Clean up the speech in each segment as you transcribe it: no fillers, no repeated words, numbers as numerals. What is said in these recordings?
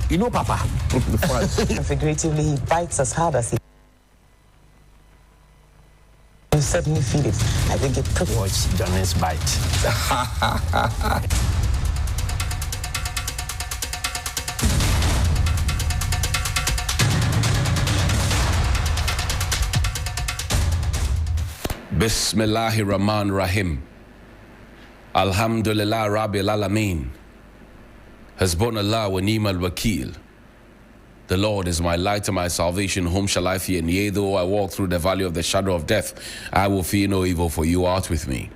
You know, Papa. Figuratively, he bites as hard as he. You certainly feel it. I think it took. Watch Johnny's bite. Bismillahir Rahmanir Rahim. Alhamdulillah Rabbil Alameen. Hasbunallah wa ni'mal wakil. The Lord is my light and my salvation. Whom shall I fear? And yea, though I walk through the valley of the shadow of death, I will fear no evil, for you art with me.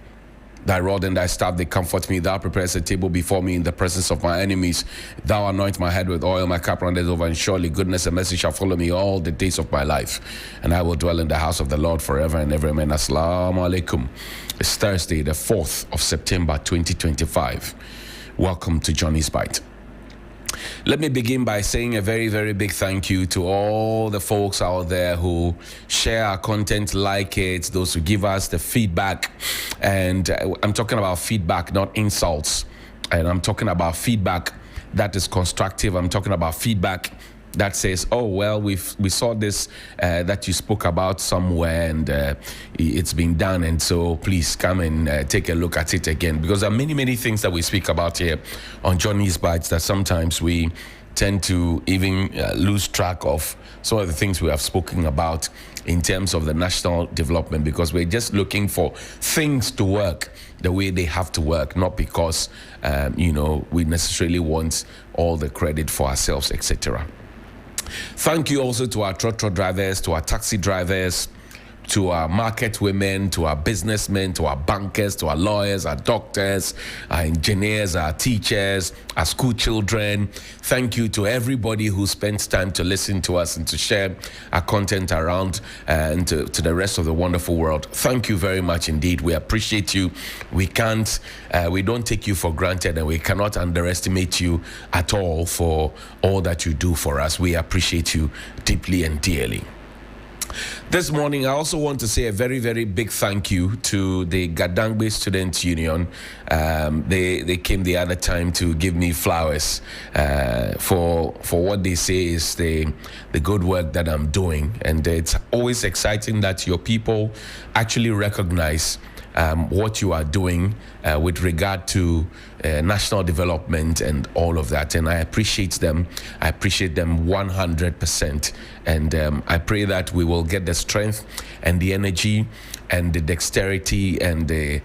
Thy rod and thy staff, they comfort me. Thou preparest a table before me in the presence of my enemies. Thou anoint my head with oil, my cup runneth over, and surely goodness and mercy shall follow me all the days of my life. And I will dwell in the house of the Lord forever and ever. Amen. Assalamu alaikum. It's Thursday, the 4th of September, 2025. Welcome to Johnny's Bite. Let me begin by saying a very, very big thank you to all the folks out there who share our content, like it, those who give us the feedback. And I'm talking about feedback, not insults. And I'm talking about feedback that is constructive. I'm talking about feedback that says, oh, well, we saw this that you spoke about somewhere, and it's been done, and so please come and take a look at it again. Because there are many, many things that we speak about here on Johnny's Bites that sometimes we tend to even lose track of some of the things we have spoken about in terms of the national development, because we're just looking for things to work the way they have to work, not because, we necessarily want all the credit for ourselves, etc. Thank you also to our trotro drivers, to our taxi drivers, to our market women, to our businessmen, to our bankers, to our lawyers, our doctors, our engineers, our teachers, our school children. Thank you to everybody who spends time to listen to us and to share our content around and to the rest of the wonderful world. Thank you very much indeed. We appreciate you. We don't take you for granted, and we cannot underestimate you at all for all that you do for us. We appreciate you deeply and dearly. This morning, I also want to say a very, very big thank you to the Gadangbe Student Union. They came the other time to give me flowers for what they say is the good work that I'm doing. And it's always exciting that your people actually recognize what you are doing with regard to national development and all of that. And I appreciate them. I appreciate them 100%. And I pray that we will get the strength and the energy and the dexterity and the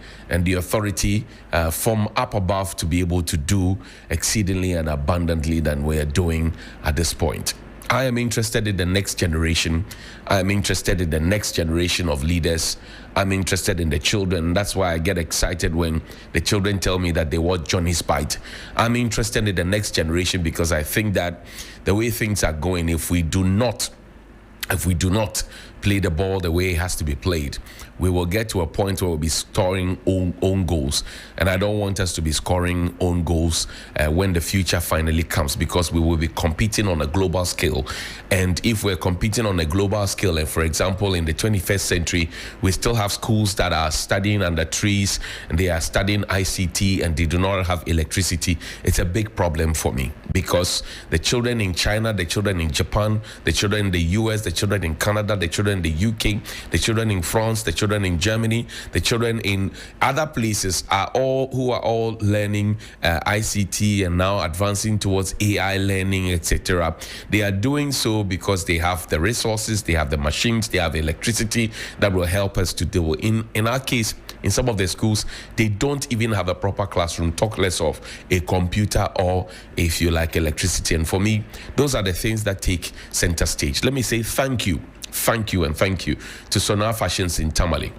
authority from up above to be able to do exceedingly and abundantly than we are doing at this point. I am interested in the next generation. I am interested in the next generation of leaders. I'm interested in the children. That's why I get excited when the children tell me that they want Johnny's Bite. I'm interested in the next generation because I think that the way things are going, if we do not play the ball the way it has to be played, we will get to a point where we'll be scoring own goals. And I don't want us to be scoring own goals when the future finally comes, because we will be competing on a global scale. And if we're competing on a global scale, and for example, in the 21st century, we still have schools that are studying under trees, and they are studying ICT, and they do not have electricity, it's a big problem for me, because the children in China, the children in Japan, the children in the US, the children in Canada, the children in the UK, the children in France, the children in Germany, the children in other places are all learning ICT and now advancing towards AI learning, etc. They are doing so because they have the resources, they have the machines, they have electricity that will help us to do. In our case, in some of the schools, they don't even have a proper classroom, talk less of a computer or, if you like, electricity. And for me, those are the things that take center stage. Let me say thank you to Sonar Fashions in Tamale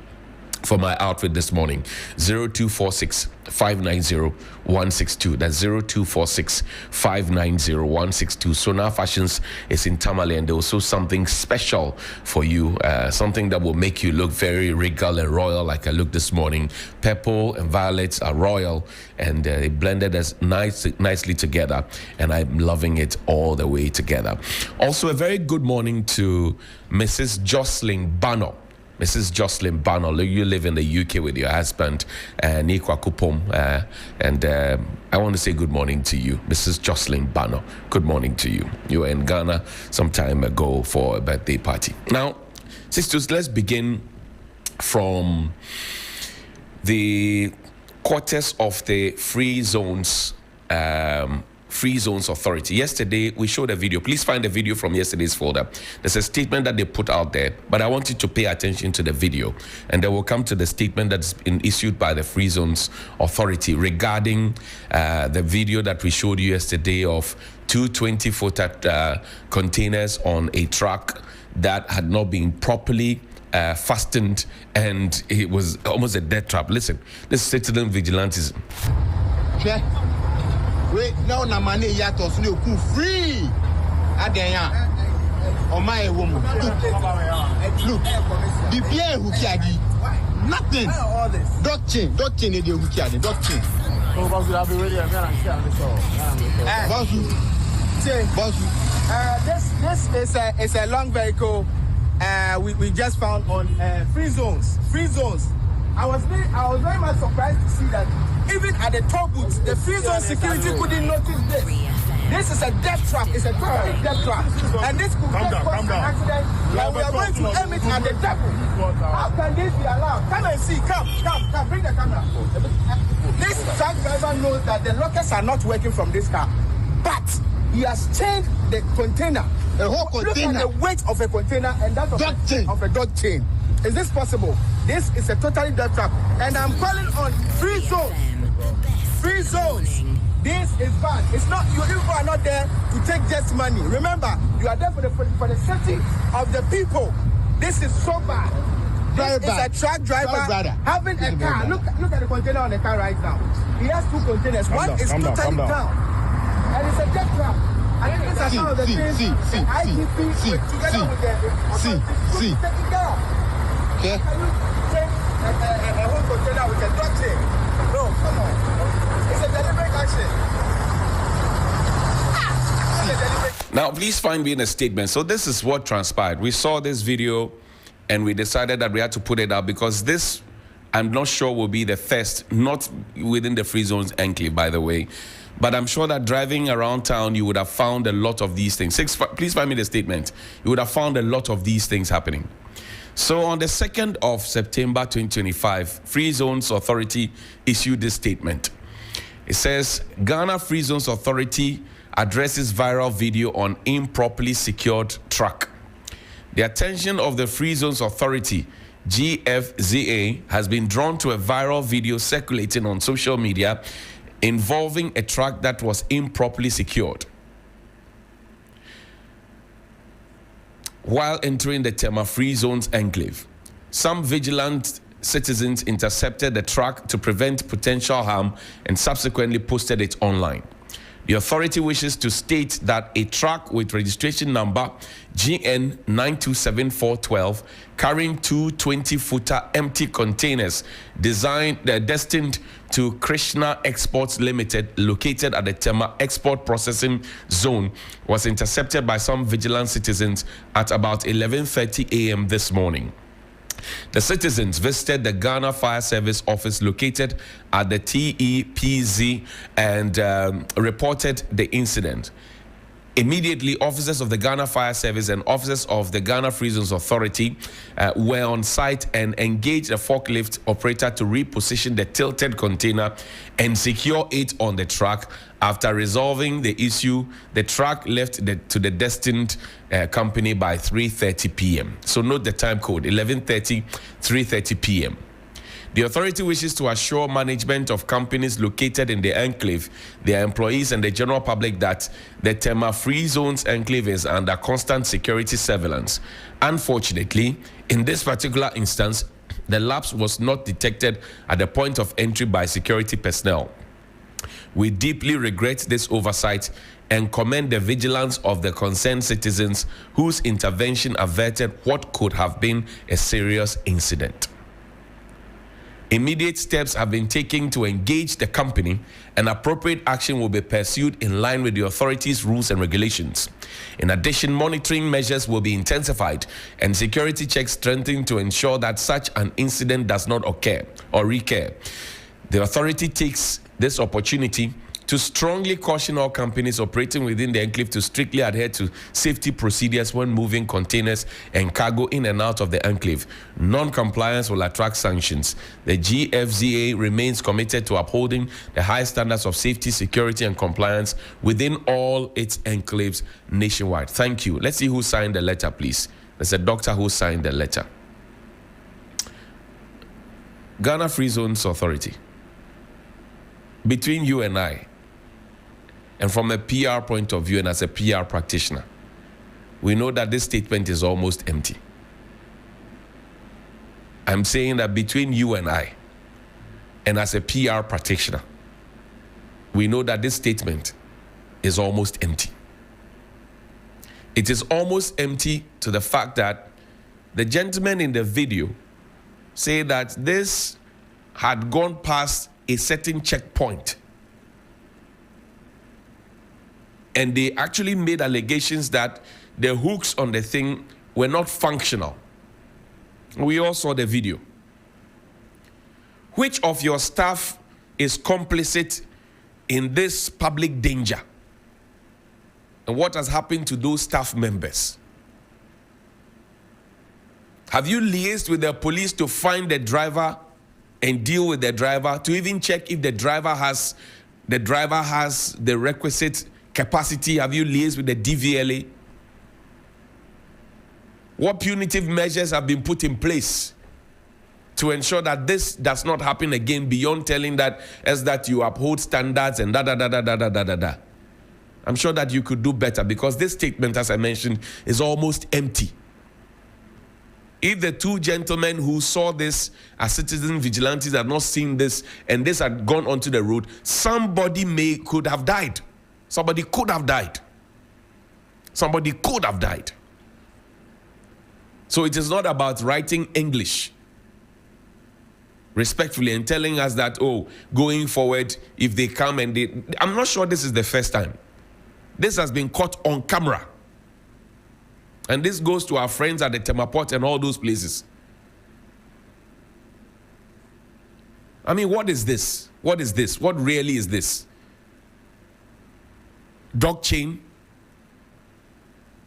for my outfit this morning. 0246 590 162. That's 0246 590 162. Sonar Fashions is in Tamale, and there was also something special for you, something that will make you look very regal and royal, like I look this morning. Purple and violets are royal, and they blended as nicely together, and I'm loving it all the way together. Also, a very good morning to Mrs. Jocelyn Bano. Mrs. Jocelyn Banner. You live in the UK with your husband, Nikwa Kupom, and I want to say good morning to you, Mrs. Jocelyn Banner. Good morning to you. You were in Ghana some time ago for a birthday party. Now, sisters, let's begin from the quarters of the Free Zones Authority. Yesterday, we showed a video. Please find the video from yesterday's folder. There's a statement that they put out there, but I want you to pay attention to the video. And then we'll come to the statement that's been issued by the Free Zones Authority regarding the video that we showed you yesterday of 220-footer containers on a truck that had not been properly fastened, and it was almost a death trap. Listen, this is citizen vigilantism. Okay. Wait, no, na money yatos no free. Adenya. Oh my woman. Look. The Pierre who kiadi. Nothing. Doctrine they who kiadi. Doctrine. This is a long vehicle. We just found on free zones. I was very much surprised to see that even at the toll booths, the free zone security couldn't notice this. This is a death trap. It's a total death trap, and this could cause an accident. And we are going to aim it at the devil. How can this be allowed? Come and see. Come. Bring the camera. This truck driver knows that the lockers are not working from this car, but he has changed the container. The whole container. Look at the weight of a container and that of a dog chain. Is this possible? This is a totally death trap. And I'm calling on free zones. Free zones. This is bad. It's not, you people are not there to take just money. Remember, you are there for the safety of the people. This is so bad. This is a truck driver having a car. Look at the container on the car right now. He has two containers. One is totally down. And it's a death trap. I think it's some of the things the ITP together with the taking care of. Okay. Can you take a whole container with a dog chain? No, come on. It's a deliberate action. Now, please find me in a statement. So this is what transpired. We saw this video and we decided that we had to put it out because this, I'm not sure, will be the first, not within the Free Zones enclave, by the way. But I'm sure that driving around town, you would have found a lot of these things. Please find me the statement. You would have found a lot of these things happening. So on the 2nd of September 2025, Free Zones Authority issued this statement. It says, Ghana Free Zones Authority addresses viral video on improperly secured truck. The attention of the Free Zones Authority, GFZA, has been drawn to a viral video circulating on social media involving a truck that was improperly secured. While entering the Tema Free Zones enclave, some vigilant citizens intercepted the truck to prevent potential harm and subsequently posted it online. The authority wishes to state that a truck with registration number GN 927412 carrying two 20-footer empty containers destined to Krishna Exports Limited, located at the Tema Export Processing Zone, was intercepted by some vigilant citizens at about 11:30 a.m. this morning. The citizens visited the Ghana Fire Service office located at the TEPZ and reported the incident. Immediately, officers of the Ghana Fire Service and officers of the Ghana Free Zones Authority were on site and engaged a forklift operator to reposition the tilted container and secure it on the truck. After resolving the issue, the truck left to the destined company by 3:30 p.m. So note the time code, 11:30, 3:30 p.m. The authority wishes to assure management of companies located in the enclave, their employees and the general public that the Tema Free Zones enclave is under constant security surveillance. Unfortunately, in this particular instance, the lapse was not detected at the point of entry by security personnel. We deeply regret this oversight and commend the vigilance of the concerned citizens whose intervention averted what could have been a serious incident. Immediate steps have been taken to engage the company, and appropriate action will be pursued in line with the authorities' rules and regulations. In addition, monitoring measures will be intensified and security checks strengthened to ensure that such an incident does not occur or recur. The authority takes this opportunity to strongly caution all companies operating within the enclave to strictly adhere to safety procedures when moving containers and cargo in and out of the enclave. Non-compliance will attract sanctions. The GFZA remains committed to upholding the high standards of safety, security, and compliance within all its enclaves nationwide. Thank you. Let's see who signed the letter, please. There's a doctor who signed the letter. Ghana Free Zones Authority. Between you and I, and from a PR point of view and as a PR practitioner, we know that this statement is almost empty. I'm saying that between you and I, and as a PR practitioner, we know that this statement is almost empty. It is almost empty to the fact that the gentleman in the video say that this had gone past a certain checkpoint. And they actually made allegations that the hooks on the thing were not functional. We all saw the video. Which of your staff is complicit in this public danger? And what has happened to those staff members? Have you liaised with the police to find the driver and deal with the driver, to even check if the driver has the requisite capacity? Have you liaised with the DVLA? What punitive measures have been put in place to ensure that this does not happen again, beyond telling that as that you uphold standards and da. I'm sure that you could do better, because this statement, as I mentioned, is almost empty. If the two gentlemen who saw this as citizen vigilantes had not seen this and this had gone onto the road, somebody could have died. Somebody could have died. Somebody could have died. So it is not about writing English respectfully and telling us that, oh, going forward, if they come and they... I'm not sure this is the first time. This has been caught on camera. And this goes to our friends at the Temaport and all those places. I mean, what is this? What is this? What really is this? Dog chain.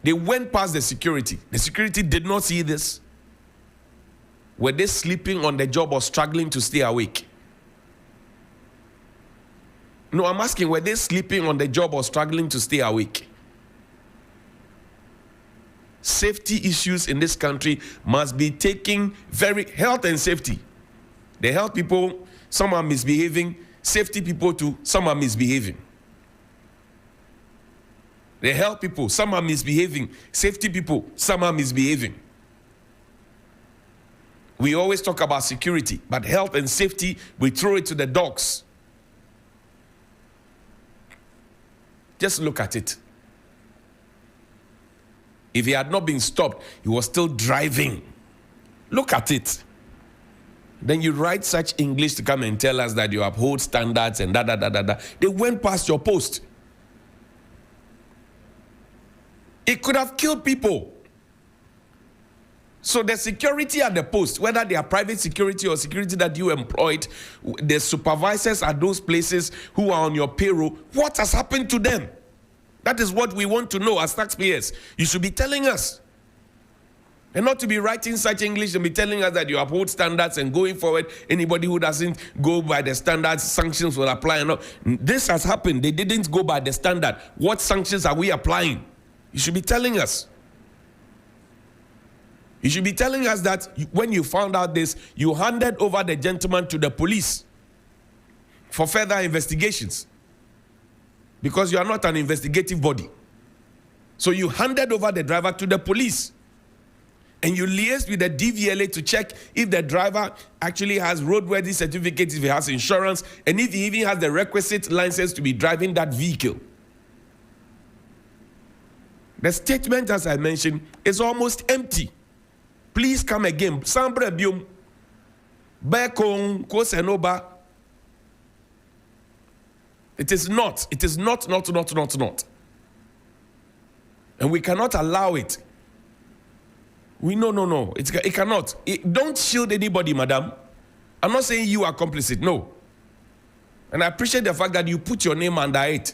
They went past the security. The security did not see this. Were they sleeping on the job or struggling to stay awake? No, I'm asking, were they sleeping on the job or struggling to stay awake? Safety issues in this country must be taken very... Health and safety. The health people, some are misbehaving. Safety people too, some are misbehaving. The health people, some are misbehaving. Safety people, some are misbehaving. We always talk about security, but health and safety, we throw it to the dogs. Just look at it. If he had not been stopped, he was still driving. Look at it. Then you write such English to come and tell us that you uphold standards and da. They went past your post. It could have killed people. So the security at the post, whether they are private security or security that you employed, the supervisors at those places who are on your payroll, what has happened to them? That is what we want to know as taxpayers. You should be telling us. And not to be writing such English and be telling us that you uphold standards and going forward, anybody who doesn't go by the standards, sanctions will apply. No, this has happened. They didn't go by the standard. What sanctions are we applying? You should be telling us. You should be telling us that when you found out this, you handed over the gentleman to the police for further investigations. Because you are not an investigative body. So you handed over the driver to the police. And you liaised with the DVLA to check if the driver actually has roadworthy certificates, if he has insurance, and if he even has the requisite license to be driving that vehicle. The statement, as I mentioned, is almost empty. Please come again. Bekong Kosenoba. It is not. It is not. And we cannot allow it. No. It cannot. Don't shield anybody, madam. I'm not saying you are complicit, no. And I appreciate the fact that you put your name under it.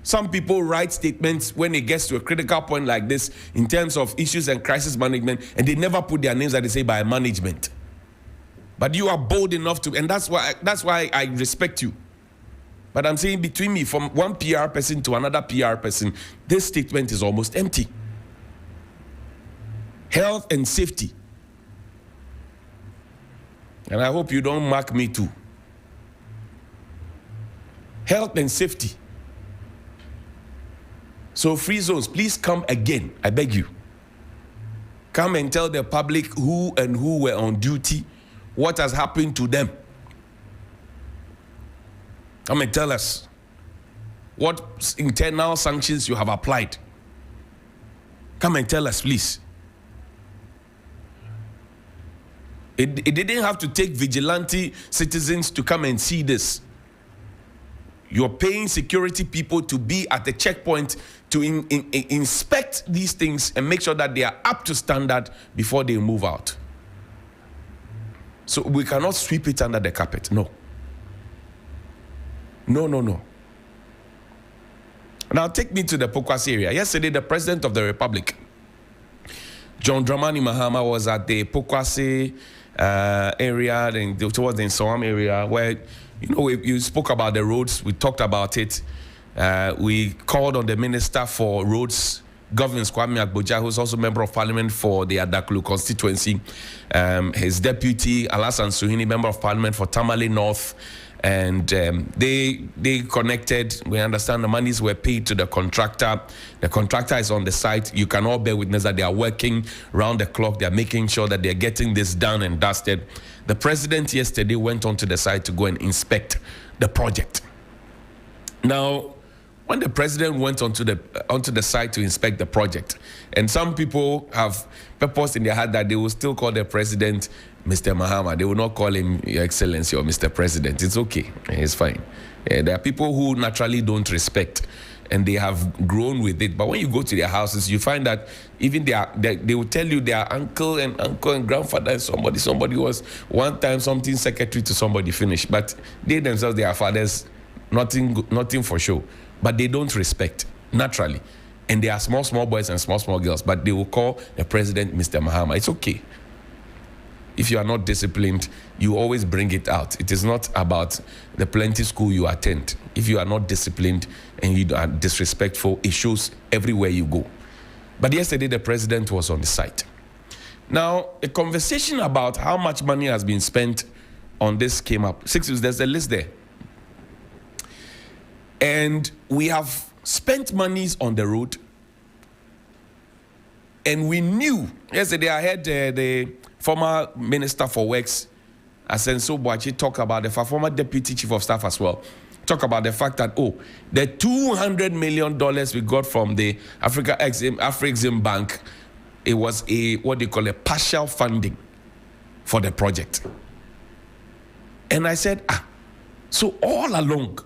Some people write statements when it gets to a critical point like this in terms of issues and crisis management, and they never put their names that they say by management. But you are bold enough to, and that's why I respect you. But I'm saying between me, from one PR person to another PR person, this statement is almost empty. Health and safety. And I hope you don't mark me too. Health and safety. So free zones, please come again, I beg you. Come and tell the public who were on duty, what has happened to them. Come and tell us what internal sanctions you have applied. Come and tell us, please. It didn't have to take vigilante citizens to come and see this. You're paying security people to be at the checkpoint to inspect these things and make sure that they are up to standard before they move out. So we cannot sweep it under the carpet. No. Now take me to the Pokwase area. Yesterday, the President of the Republic, John Dramani Mahama, was at the Pokwase area, and towards the Nsawam area, where you spoke about the roads. We talked about it. We called on the Minister for Roads, Governor Kwame Agboja, who's also Member of Parliament for the Adaklu constituency. His deputy, Alasan Suhini, Member of Parliament for Tamale North. And they connected. We understand the monies were paid to the contractor. The contractor is on the site. You can all bear witness that they are working round the clock. They are making sure that they're getting this done and dusted. The president yesterday went onto the site to go and inspect the project. Now, when the president went onto the site to inspect the project, and some people have purpose in their heart that they will still call the president Mr. Mahama. They will not call him Your Excellency or Mr. President. It's okay. It's fine. There are people who naturally don't respect, and they have grown with it. But when you go to their houses, you find that even they will tell you their uncle and grandfather and somebody was one time something secretary to somebody finished. But they themselves, their fathers, nothing for sure. But they don't respect, naturally. And they are small boys and small girls. But they will call the president Mr. Mahama. It's okay. If you are not disciplined, you always bring it out. It is not about the plenty school you attend. If you are not disciplined and you are disrespectful, it shows everywhere you go. But yesterday, the president was on the site. Now, a conversation about how much money has been spent on this came up. There's a list there. And we have spent monies on the road. And we knew, yesterday I heard the former Minister for Works, Asenso Boachi, talk about the former Deputy Chief of Staff as well, talk about the fact that, the $200 million we got from the Afrexim Bank, it was a partial funding for the project. And I said, so all along,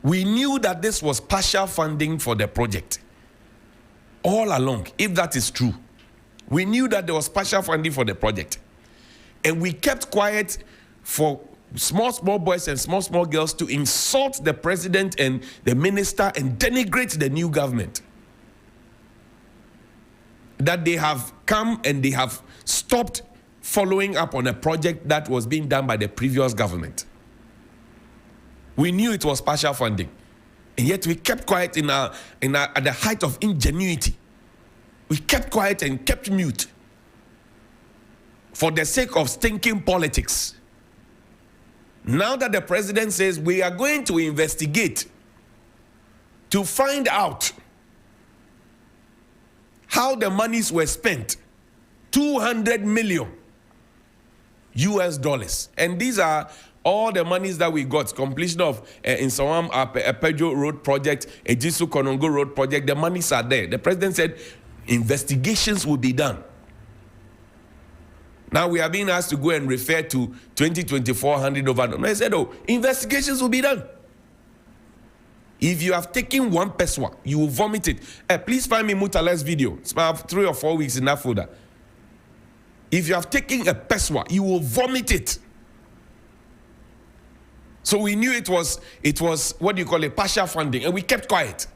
we knew that this was partial funding for the project. All along, if that is true. We knew that there was partial funding for the project. And we kept quiet for small boys and small girls to insult the president and the minister and denigrate the new government. That they have come and they have stopped following up on a project that was being done by the previous government. We knew it was partial funding. And yet we kept quiet at the height of ingenuity. We kept quiet and kept mute for the sake of stinking politics. Now that the president says we are going to investigate to find out how the monies were spent, $200 million US. And these are all the monies that we got, completion of Nsawam Apejo Road project, Ejisu Konongo Road project, the monies are there. The president said investigations will be done. Now we are being asked to go and refer to 2024 handed over. And I said, oh, investigations will be done. If you have taken one peswa, you will vomit it. Please find me Mutale's video. It's about 3 or 4 weeks in that folder. If you have taken a peswa, you will vomit it. So we knew it was what do you call it, partial funding, and we kept quiet,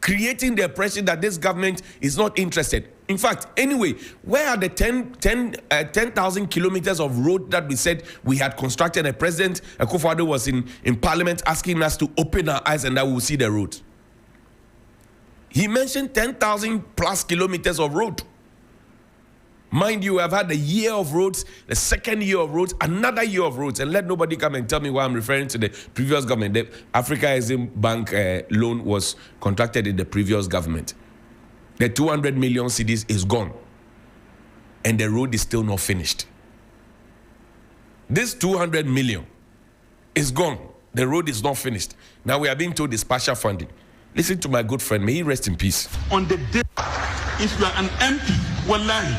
creating the impression that this government is not interested. In fact, anyway, where are the 10,000 kilometers of road that we said we had constructed? And President Akufo-Addo was in Parliament asking us to open our eyes and that we will see the road. He mentioned 10,000 plus kilometers of road. Mind you, I've had a year of roads, the second year of roads, another year of roads, and let nobody come and tell me why I'm referring to the previous government. The Africa Exim Bank loan was contracted in the previous government. The 200 million cedis is gone, and the road is still not finished. This 200 million is gone. The road is not finished. Now we are being told it's partial funding. Listen to my good friend. May he rest in peace. On the day, if you are an MP, wallahi,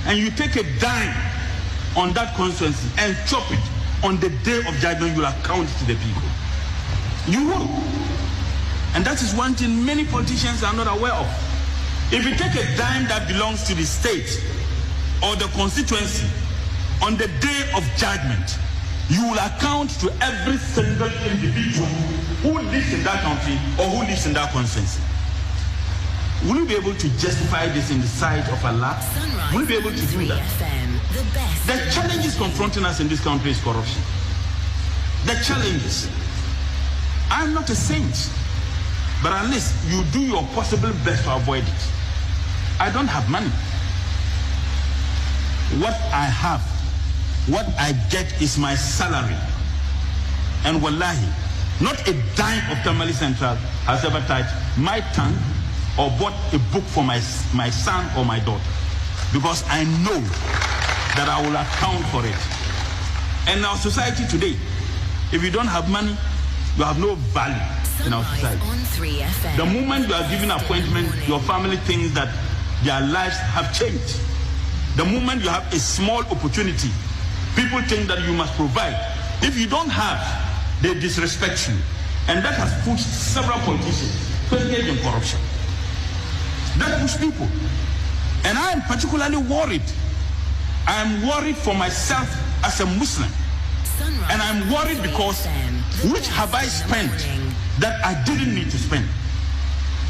and you take a dime on that constituency and chop it, on the day of judgment, you will account to the people. You will. And that is one thing many politicians are not aware of. If you take a dime that belongs to the state or the constituency, on the day of judgment, you will account to every single individual who lives in that country or who lives in that constituency. Will you be able to justify this in the sight of Allah? Will you be able to do that? The challenges confronting us in this country is corruption. The challenges. I'm not a saint, but at least you do your possible best to avoid it. I don't have money. What I have, what I get is my salary. And wallahi, not a dime of Tamale Central has ever touched my tongue or bought a book for my son or my daughter, because I know that I will account for it. And our society today, if you don't have money, you have no value in our society. The moment you are given appointment, your family thinks that their lives have changed. The moment you have a small opportunity, people think that you must provide. If you don't have, they disrespect you. And that has pushed several politicians to engage in corruption. That pushes people. And I am particularly worried. I am worried for myself as a Muslim. And I'm worried because which have I spent that I didn't need to spend?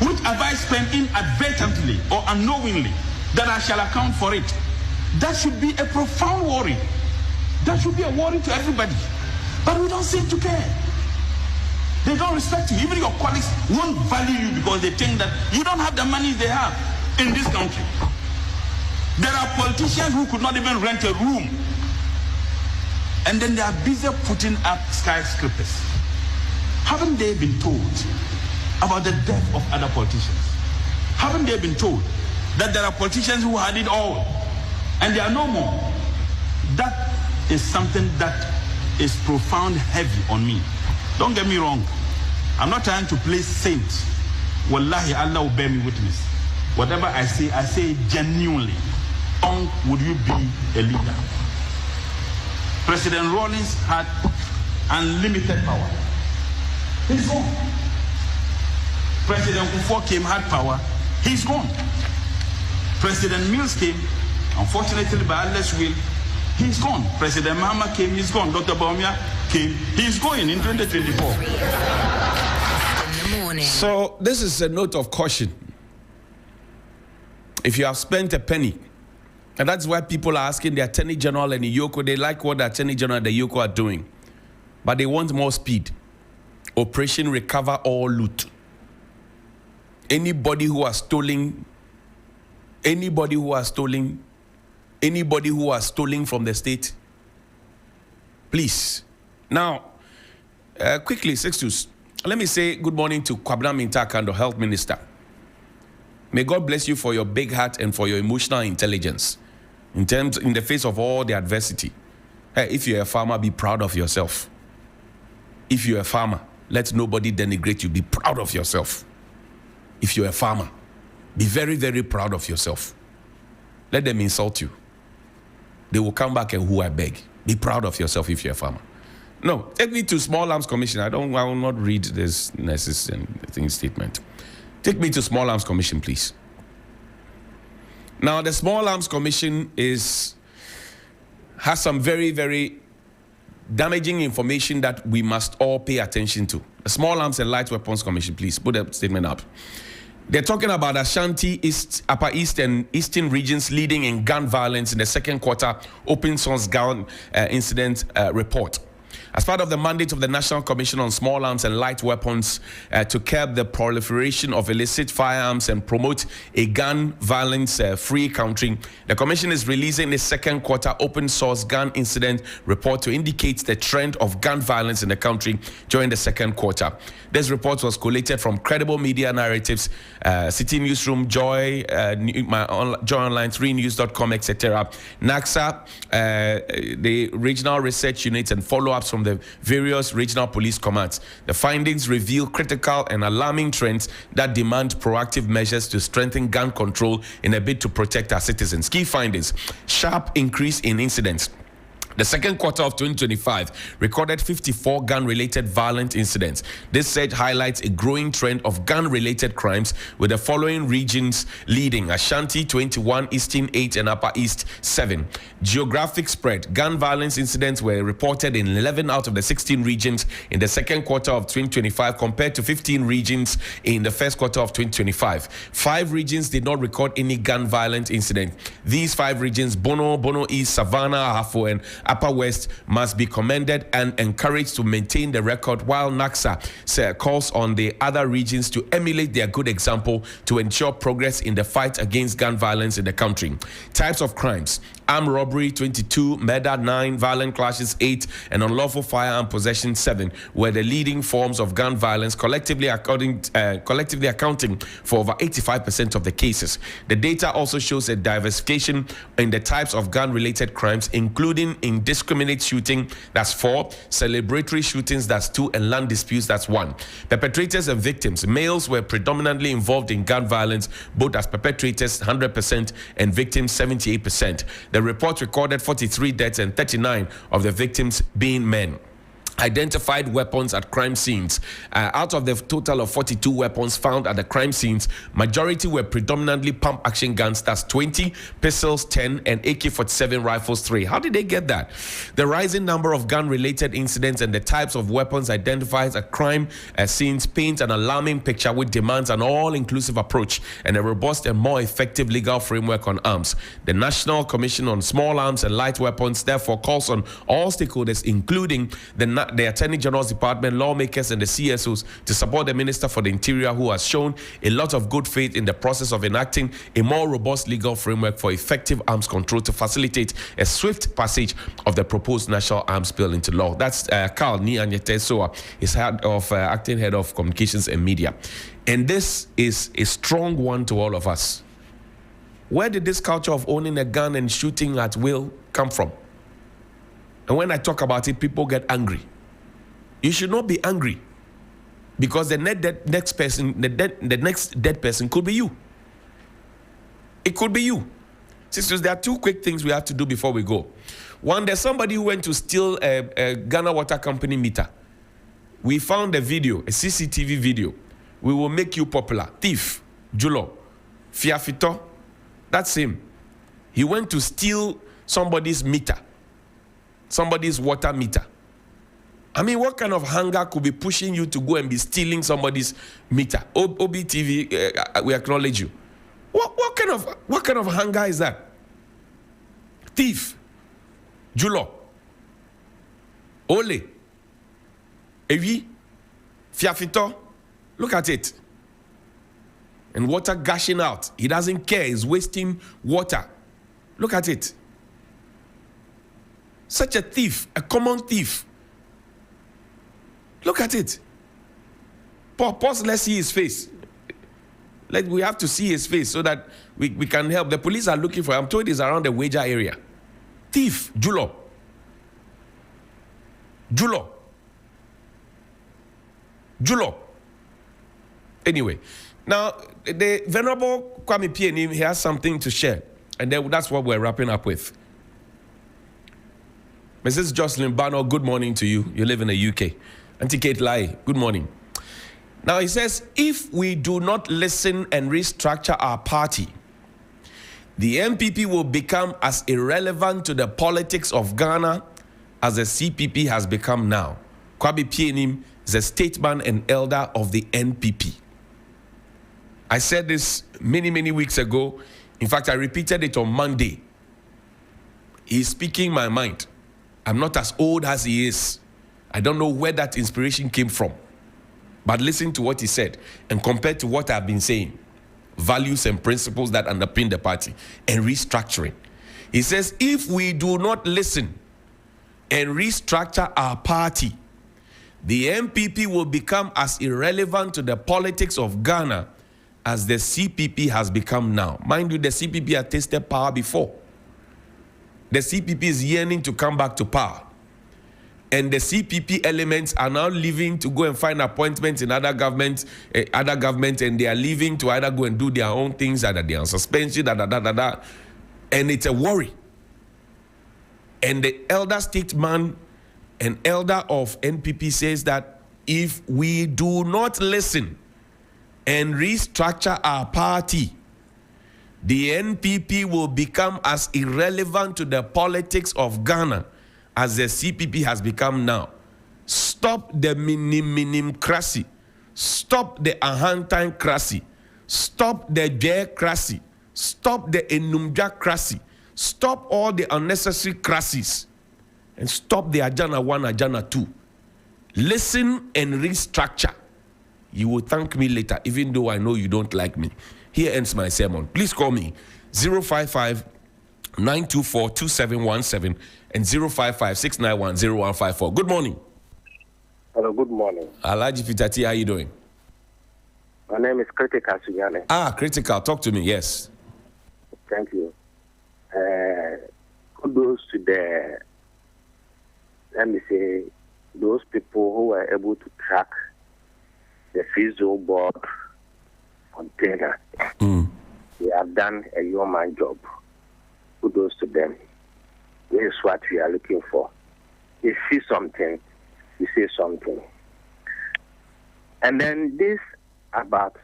Which have I spent inadvertently or unknowingly that I shall account for it? That should be a profound worry. That should be a worry to everybody. But we don't seem to care. They don't respect you. Even your colleagues won't value you because they think that you don't have the money they have in this country. There are politicians who could not even rent a room. And then they are busy putting up skyscrapers. Haven't they been told about the death of other politicians? Haven't they been told that there are politicians who had it all and they are no more? That is something that is profound heavy on me. Don't get me wrong. I'm not trying to play saint. Wallahi, Allah will bear me witness. Whatever I say genuinely. How would you be a leader? President Rawlings had unlimited power. He's gone. President Kufuor came, had power. He's gone. President Mills came, unfortunately by Allah's will, he's gone. President Mahama came, he's gone. Dr. Baumia came, he's going in 2024. So this is a note of caution. If you have spent a penny, and that's why people are asking the Attorney General and the Yoko, they like what the Attorney General and the Yoko are doing, but they want more speed. Operation Recover or Loot. Anybody who has stolen from the state, please. Now, quickly, Sextus, let me say good morning to Kwabena Mintakando, Health Minister. May God bless you for your big heart and for your emotional intelligence in the face of all the adversity. Hey, if you're a farmer, be proud of yourself. If you're a farmer, let nobody denigrate you. Be proud of yourself. If you're a farmer, be very, very proud of yourself. Let them insult you. They will come back and who I beg. Be proud of yourself if you're a farmer. No, take me to Small Arms Commission. I will not read this necessary statement. Take me to Small Arms Commission, please. Now, the Small Arms Commission has some very, very damaging information that we must all pay attention to. The Small Arms and Light Weapons Commission, please put that statement up. They're talking about Ashanti, East, Upper East and Eastern regions leading in gun violence in the second quarter open source gun incident report. As part of the mandate of the National Commission on Small Arms and Light Weapons to curb the proliferation of illicit firearms and promote a gun violence-free country, the Commission is releasing a second quarter open source gun incident report to indicate the trend of gun violence in the country during the second quarter. This report was collated from credible media narratives, City Newsroom, Joy, Joy Online, 3news.com, etc. NAXA, the Regional Research Unit, and follow-ups from the various regional police commands. The findings reveal critical and alarming trends that demand proactive measures to strengthen gun control in a bid to protect our citizens. Key findings: sharp increase in incidents. The second quarter of 2025 recorded 54 gun-related violent incidents. This surge highlights a growing trend of gun-related crimes, with the following regions leading: Ashanti 21, Eastern 8, and Upper East 7. Geographic spread: gun violence incidents were reported in 11 out of the 16 regions in the second quarter of 2025, compared to 15 regions in the first quarter of 2025. 5 regions did not record any gun violence incident. These 5 regions, Bono East, Savannah, Ahafo, and Upper West, must be commended and encouraged to maintain the record, while NAXA calls on the other regions to emulate their good example to ensure progress in the fight against gun violence in the country. Types of crimes: armed robbery 22, murder 9, violent clashes 8, and unlawful firearm possession 7 were the leading forms of gun violence, collectively accounting for over 85% of the cases. The data also shows a diversification in the types of gun-related crimes, including indiscriminate shooting, that's 4, celebratory shootings, that's 2, and land disputes, that's 1. Perpetrators and victims: males were predominantly involved in gun violence, both as perpetrators 100% and victims 78%. The report recorded 43 deaths and 39 of the victims being men. Identified weapons at crime scenes: out of the total of 42 weapons found at the crime scenes, majority were predominantly pump action guns, that's 20, pistols 10, and AK-47 rifles 3. How did they get that? The rising number of gun-related incidents and the types of weapons identified at crime scenes paint an alarming picture, which demands an all-inclusive approach and a robust and more effective legal framework on arms. The National Commission on Small Arms and Light Weapons therefore calls on all stakeholders, including the Attorney General's Department, lawmakers, and the CSOs, to support the Minister for the Interior, who has shown a lot of good faith in the process of enacting a more robust legal framework for effective arms control to facilitate a swift passage of the proposed National Arms Bill into law. That's Carl Nianyete-Soa, is acting head of communications and media. And this is a strong one to all of us. Where did this culture of owning a gun and shooting at will come from? And when I talk about it, people get angry. You should not be angry, because the next dead person could be you. It could be you. Sisters, there are 2 quick things we have to do before we go. One, there's somebody who went to steal a Ghana Water Company meter. We found a video, a CCTV video. We will make you popular. Thief, Julo, Fiafito, that's him. He went to steal somebody's meter, somebody's water meter. I mean, what kind of hunger could be pushing you to go and be stealing somebody's meter? OBTV, we acknowledge you. What kind of hunger is that? Thief, Julo, Ole, Evi, Fiafito, look at it. And water gushing out. He doesn't care, he's wasting water. Look at it. Such a thief, a common thief. Look at it. Pause, let's see his face. We have to see his face so that we can help. The police are looking for him. I'm told he's around the Wager area. Thief, Julo. Anyway, now the Venerable Kwame Pianim, he has something to share. And then that's what we're wrapping up with. Mrs. Jocelyn Bano, good morning to you. You live in the UK. Auntie Kate Lai, good morning. Now he says, if we do not listen and restructure our party, the MPP will become as irrelevant to the politics of Ghana as the CPP has become now. Kwabi Pienim is a statesman and elder of the NPP. I said this many weeks ago. In fact, I repeated it on Monday. He's speaking my mind. I'm not as old as he is. I don't know where that inspiration came from. But listen to what he said and compare to what I've been saying. Values and principles that underpin the party and restructuring. He says, if we do not listen and restructure our party, the MPP will become as irrelevant to the politics of Ghana as the CPP has become now. Mind you, the CPP had tasted power before. The CPP is yearning to come back to power. And the CPP elements are now leaving to go and find appointments in other governments, and they are leaving to either go and do their own things, either they are on suspension, and it's a worry. And the elder statesman and elder of NPP says that if we do not listen and restructure our party, the NPP will become as irrelevant to the politics of Ghana as the CPP has become now. Stop the minimcracy. Stop the ahantine-cracy. Stop the jay-cracy. Stop the enumja-cracy. Stop all the unnecessary cracies. And stop the Ajana 1, Ajana 2. Listen and restructure. You will thank me later, even though I know you don't like me. Here ends my sermon. Please call me 055-924-2717 and 055-691-0154. Good morning. Hello, good morning. Alaji Pitati, how are you doing? My name is Critical Sugane. Critical. Talk to me, yes. Thank you. Kudos to the, let me say, those people who were able to track the free zone board container. They have done a yeoman job. Kudos to them. This is what we are looking for. You see something, you say something. And then this about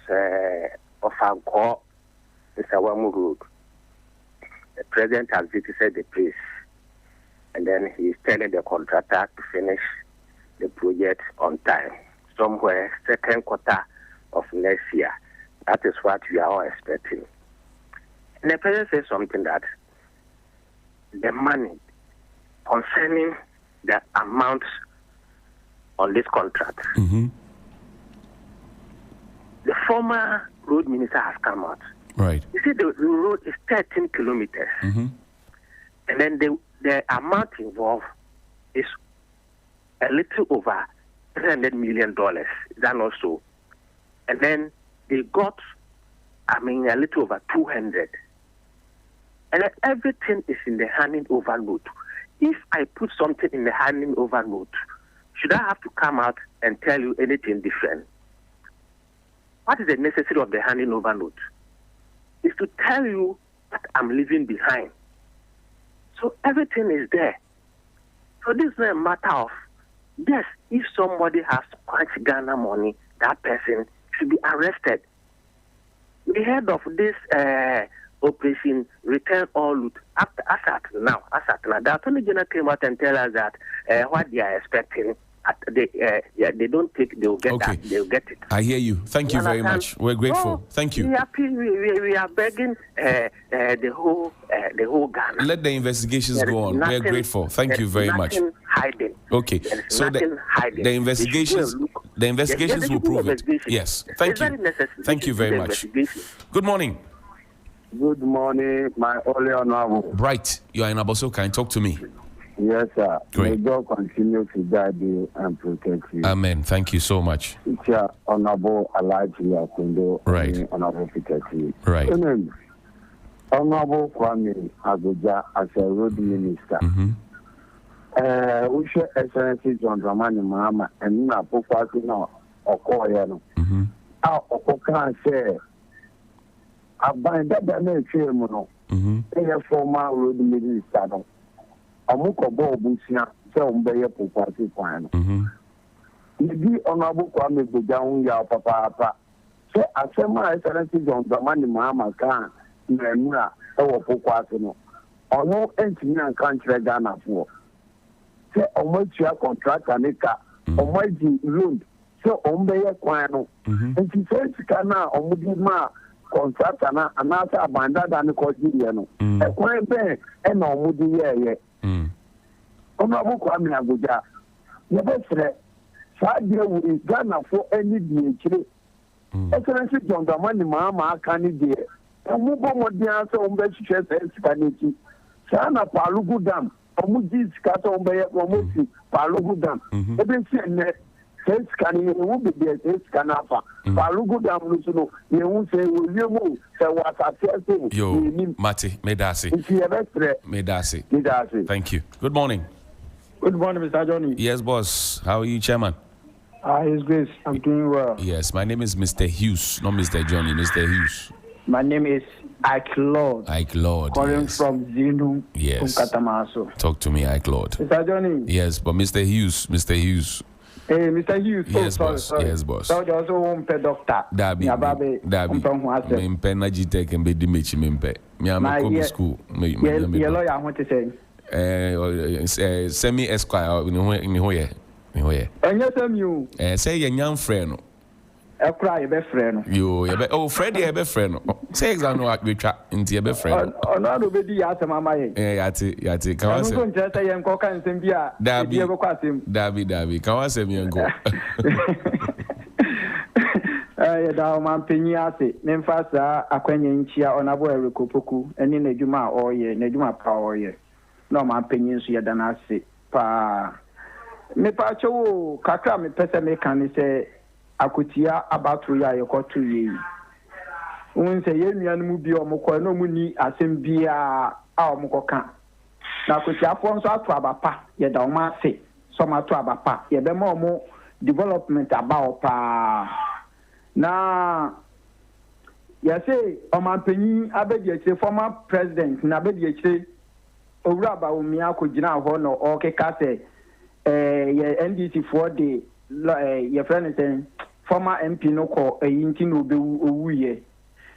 Ofanko, the Sawamu Road. The president has visited the place, and then he is telling the contractor to finish the project on time, somewhere second quarter of next year. That is what we are all expecting. And the president says something that the money concerning the amount on this contract, the former road minister has come out. Right. You see, the road is 13 kilometers. And then the amount involved is a little over $300 million. Is that not so? And then they got, a little over 200. And then everything is in the handing over note. If I put something in the handing over note, should I have to come out and tell you anything different? What is the necessity of the handing over note? It's to tell you what I'm leaving behind. So everything is there. So this is not a matter of, yes, if somebody has punched Ghana money, that person should be arrested. We heard of this operation Return All Loot after ASAT now. The Attorney General came out and tell us that what they are expecting, they don't take, they'll get that, they'll get it. I hear you. Thank you very much. We're grateful. Thank you. We are begging the whole Ghana. Let the investigations go on. We're grateful. Thank you very much. Hiding. Okay. So the investigations will prove it. Yes. Thank you. Thank you very much. Good morning. Good morning, my only honorable. Bright, you are in Abosoka. Talk to me. Yes, sir. Great. May God continue to guide you and protect you. Amen. Thank you so much. It's your honorable Alaji Akundo. Right. Honorable Pikati. Right. Honorable Kwame Abuja as a road minister. We should Excellency John Dramani Mahama and na Pokwati no Okoye no. Okoka say Aban that na share mo no. Former road minister no. Amuko bo busia se ombeye popati kwan no. Ibi Honorable Kwame Bojaun ya papa. So asema excellency John Dramani Mahama kan na ewo pokwati no. Ono entimi an kan kire Ghana for. Se omotua contractor nika omoji loan so ombeye kwan no. Enti se sika na omudi ma contractor na anasa abanda da ne ko ji ye no. E kwan be e na omudi ye. Honorable Kwame Abuja ye be fre Sadia will Ghana for any DHA. Excellency John Dramani Mahama candidate. And move on the answer on best chest and Spanish. Sana Palugu Dam, Omujis Kata on Bay Romosi, Palugu Dam. Every says scanning will be there, says Canafa. Palugu Dam, Lusuno, you won't say, will you move? So what I said, yo, Mati, Medasi. Medasi. Thank you. Good morning. Good morning, Mr. Johnny. Yes, boss. How are you, Chairman? His Grace, I'm doing well. Yes, my name is Mr. Hughes, not Mr. Johnny, Mr. Hughes. My name is Ike Lord. Ike Lord, calling from Zinu, yes. From Katamaso. Talk to me, Ike Lord. Mr. Johnny. Yes, but Mr. Hughes. Hey, Mr. Hughes. Yes, oh, boss. Sorry. Yes, boss. So there's also one doctor. Dabi. Mimpe na jite kembe di mechi mimpe. Mi am school. Your lawyer, I want to say. Semi Esquire ni hoye. And you say your young friend. I cry your best friend. Oh, Freddie, your best friend. Say exactly what we try into your best friend. Oh, no, nobody asked my mind. Yati. Come on, say, just say, and coca and Sembia. Dabi. Come on, say me and go. Man Penyase, Memphasa, Aquanianchia, on a boy Recopoku, and in a Juma or ye, Nejuma power ye. No man Penyinsia than I say, pa. Me pacho kakra me pese me kan say akutia abatu ya yekotu yi won say ye nuanu mu bi omko no mu ni asem bia a omko kan na akutia fo nso ato abapa ye da oma ase so ma to abapa ye be ma omo development about pa na ye say omanpanyin abedi akire former president na abedi akire owura ba omi akogina ho no o keka say NDC for the your friend saying former MP no call a yinti no be owuye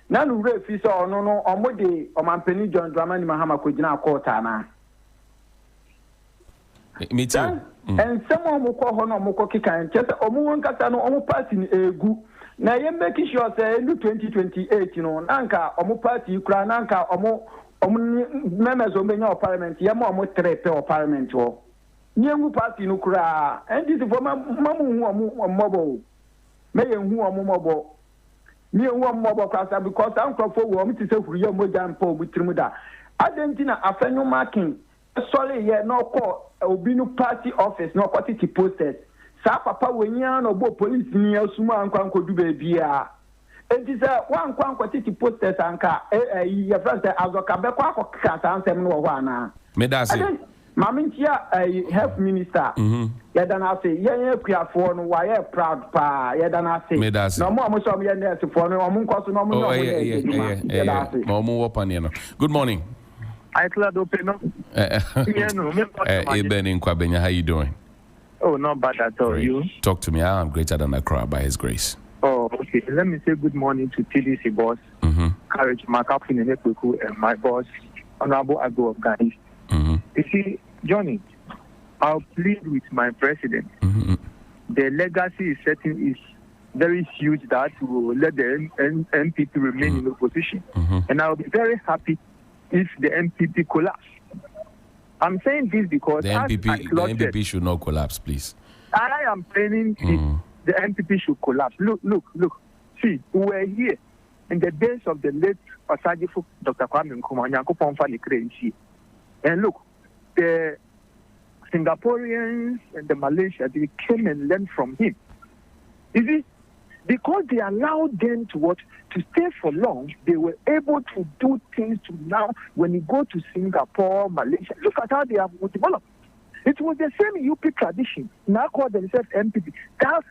na no refi so ono no omode omanpani John Dramani Mahama kogina court ana me too and someone mo call hono mo ko kika nche omo won kasa no omo party ni egu na ye make sure say in 2028 no nanka omo party kura nanka omo members o menya parliament ye mo omo trepe o parliament o nyengu party no kura and this for mamu hu omobo me ye hu omobo me hu omobo kwasa because am crofo wo am ti se huriye moja mpa obutirimu da adentina afenyu marking sorry ye no call obi no party office no quantity posters sa papa wenya no bo police ni asuma ankwanko du ba bia enti se wankwanko quantity posters anka ye friend say azoka be kwa akokka sa ansem no wo ana me da say Mamintia health minister. Yadana say, Kuafo no why proud pa. Yadana say, no more much of your nurse for no Munkoso no more. Good morning. I glad open up. Eben in Kwabenya, how you doing? Oh, not bad at all. You talk to me. I am greater than Accra by His grace. Oh, okay. Let me say good morning to TDC boss, Courage Makafin and Ekuku, and my boss, Honorable Agbo of Ghana. You see, Johnny, I'll plead with my president. The legacy is certain is very huge that will let the MPP remain in opposition. And I'll be very happy if the MPP collapse. I'm saying this because the MPP should not collapse, please. I am planning the MPP should collapse. Look. See, we were here in the days of the late Osajifo Dr. Kwame Nkrumah. And look, the Singaporeans and the Malaysians, they came and learned from him. You see, because they allowed them to stay for long, they were able to do things to now, when you go to Singapore, Malaysia, look at how they have developed. It was the same UP tradition, now called themselves MPP, that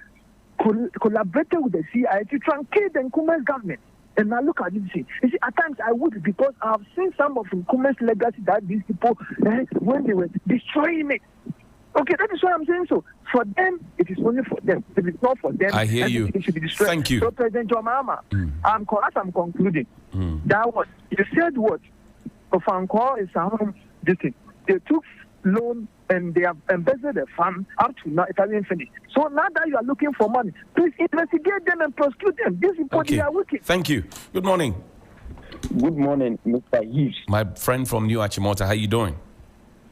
collaborated with the CIT to truncate the Nkrumah's government. And now look at this thing. You see, at times I would, because I've seen some of Nkrumah's legacy that these people, when they were destroying it. Okay, that is what I'm saying. So for them, it is only for them. If it's not for them, I hear you. It should be destroyed. Thank you. So President John Mahama, as I'm concluding, that was, you said what? Ofankor is this thing. They took loan and they have embezzled the fund up to now. It hasn't finished. So now that you are looking for money, please investigate them and prosecute them. These people, they are wicked. Thank you. Good morning. Good morning, Mr. Hughes. My friend from New Achimota, how you doing?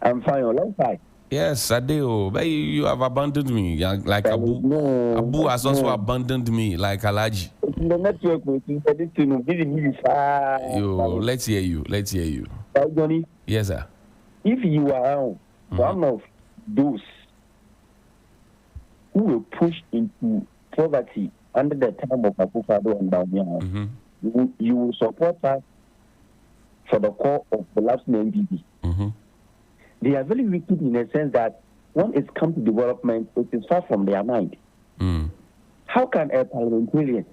I'm fine. Long time. Yes, Adeo. But you have abandoned me. Like Abu. No, Abu has also abandoned me, like Alaji. The network Let's hear you. Let's hear you. Johnny? Yes, sir. If you are one of those who were pushed into poverty under the time of Akufo-Addo and Bawumia, you will support us for the call of the last NPP. They are very wicked in a sense that when it comes to development, it is far from their mind. How can a parliamentarian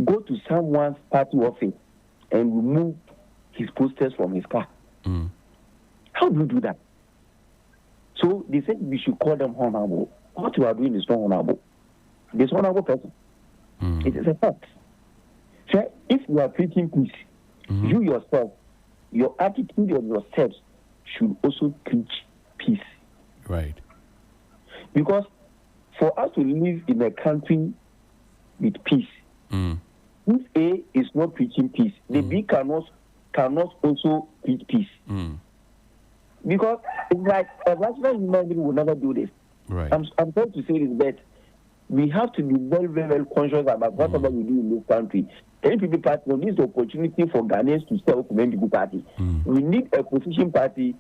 go to someone's party office and remove his posters from his car? How do you do that? So they said we should call them honorable. What you are doing is not honorable. Dishonorable person. It is a fact. So if you are preaching peace, you yourself, your attitude and your steps should also preach peace. Right. Because for us to live in a country with peace, if A is not preaching peace, the B cannot also preach peace. Because it's like a rational human being will never do this. Right. I'm trying to say this, but we have to be very, very, very conscious about whatever we do in this country. NPP party needs the opportunity for Ghanaians to step up to NPP party. We need a opposition party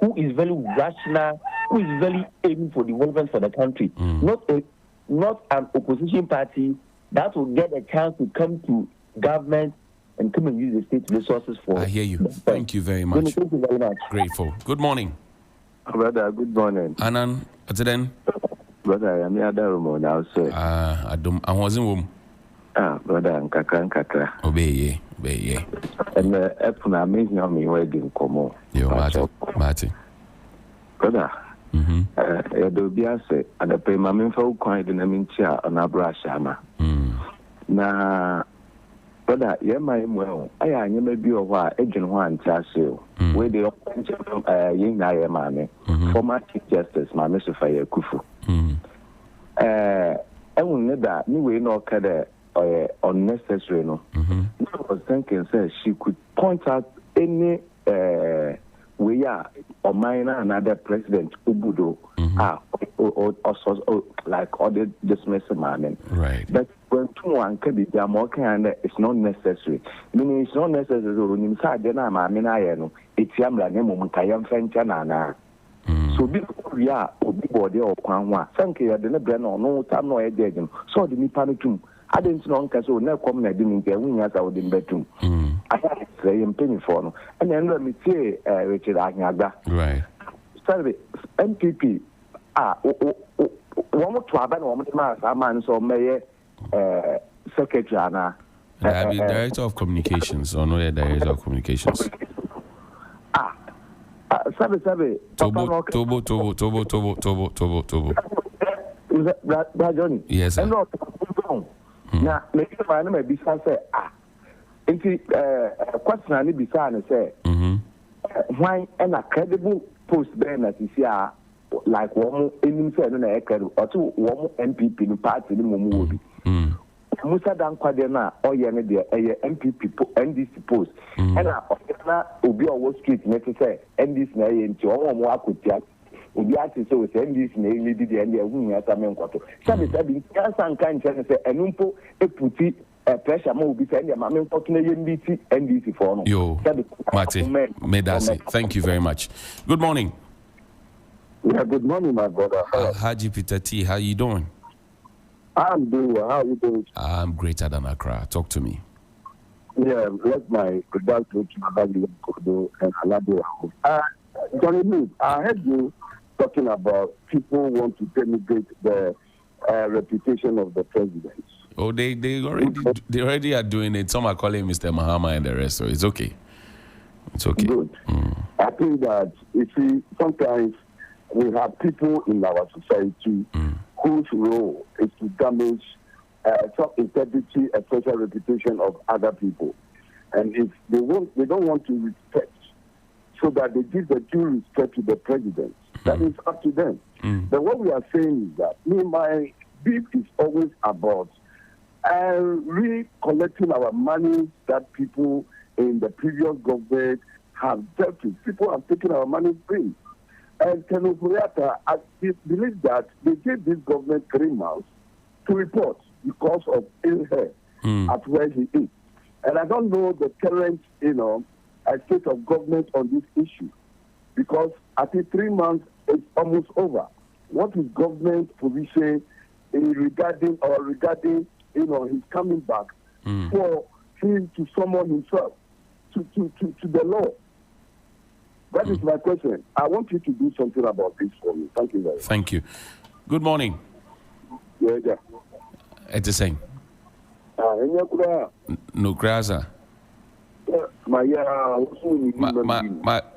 who is very rational, who is very aiming for development for the country. Not an opposition party that will get a chance to come to government and come and use the state resources for. I hear you. Thank you very much. Thank you very much. Grateful. Good morning. Brother, good morning. Anan, what's it then? Brother, I'm here now, sir. I wasn't home. Brother, nkakra. Obey. And Epuna amazing on me wedding come on. Yo, Marty. Brother, do be a say, and the pay my men for coin in a mincha on a brush ama. Na, brother, my well, I never be a while, agent one chasso, where the young I am, former Chief Justice, my Mr. Fire Kufu. I will never, anyway, no care. Unnecessary, no. I was thinking, say she could point out any way or minor another president Ubudo or like other dismissal man. Right. But when one can be and it's not necessary. Meaning it's not necessary when you say then I know it's yamla name Kayam Fenchana. So we are body or Kwanwa. Thank you, I didn't bring no time no idea. So the Nipanitum. I didn't know because we never come and didn't get when I was in bedroom. I had say in penny for no. And then let me say, Richard Agnaga. Right. Sorry, MPP. One more to have one more man so mayor secretary. Director of Communications or not the Director of Communications. Sabe. Tobo. Is that Johnny? Yes, sir. Now, make the man may be say, question I need be say, why a credible post then that is here, like one in or two MPP in party in Mumu. Musa Dan Quadena or Yanadi, a MPP NDC post, and I will be on Wall Street, necessary, and this nay into all more could just. Obi ati so send this na eli di de ndị ehun ya samen kwato sabi kansan kan chen se enumpo eputi pressure ma obi send ya ma men kwato na yenditi NDC for no. Yo, Marty, Medasi, thank you very much. Good morning. Yeah, good morning, my brother. Haji Peter T, how you doing? I'm doing well. How are you doing? I'm greater than Accra. Talk to me. Yeah, let my regards to Mabadi Kodo and Alado. Johnny, I heard you talking about people want to denigrate the reputation of the president. Oh, they already are doing it. Some are calling Mr. Mahama and the rest, so it's okay. It's okay. Good. I think that, you see, sometimes we have people in our society whose role is to damage some integrity and social reputation of other people. And if they don't want to respect, so that they give the due respect to the president, that is up to them. But what we are saying is that my beef is always about recollecting our money that people in the previous government have dealt with. People have taken our money free. And Kenufuriata, I believe that they gave this government 3 months to report because of ill health at where he is. And I don't know the current, state of government on this issue, because I think 3 months is almost over. What is government position regarding his coming back for him to summon himself to the law? That is my question. I want you to do something about this for me. Thank you very much. Thank you. Good morning. Yeah. It's the same. No graza.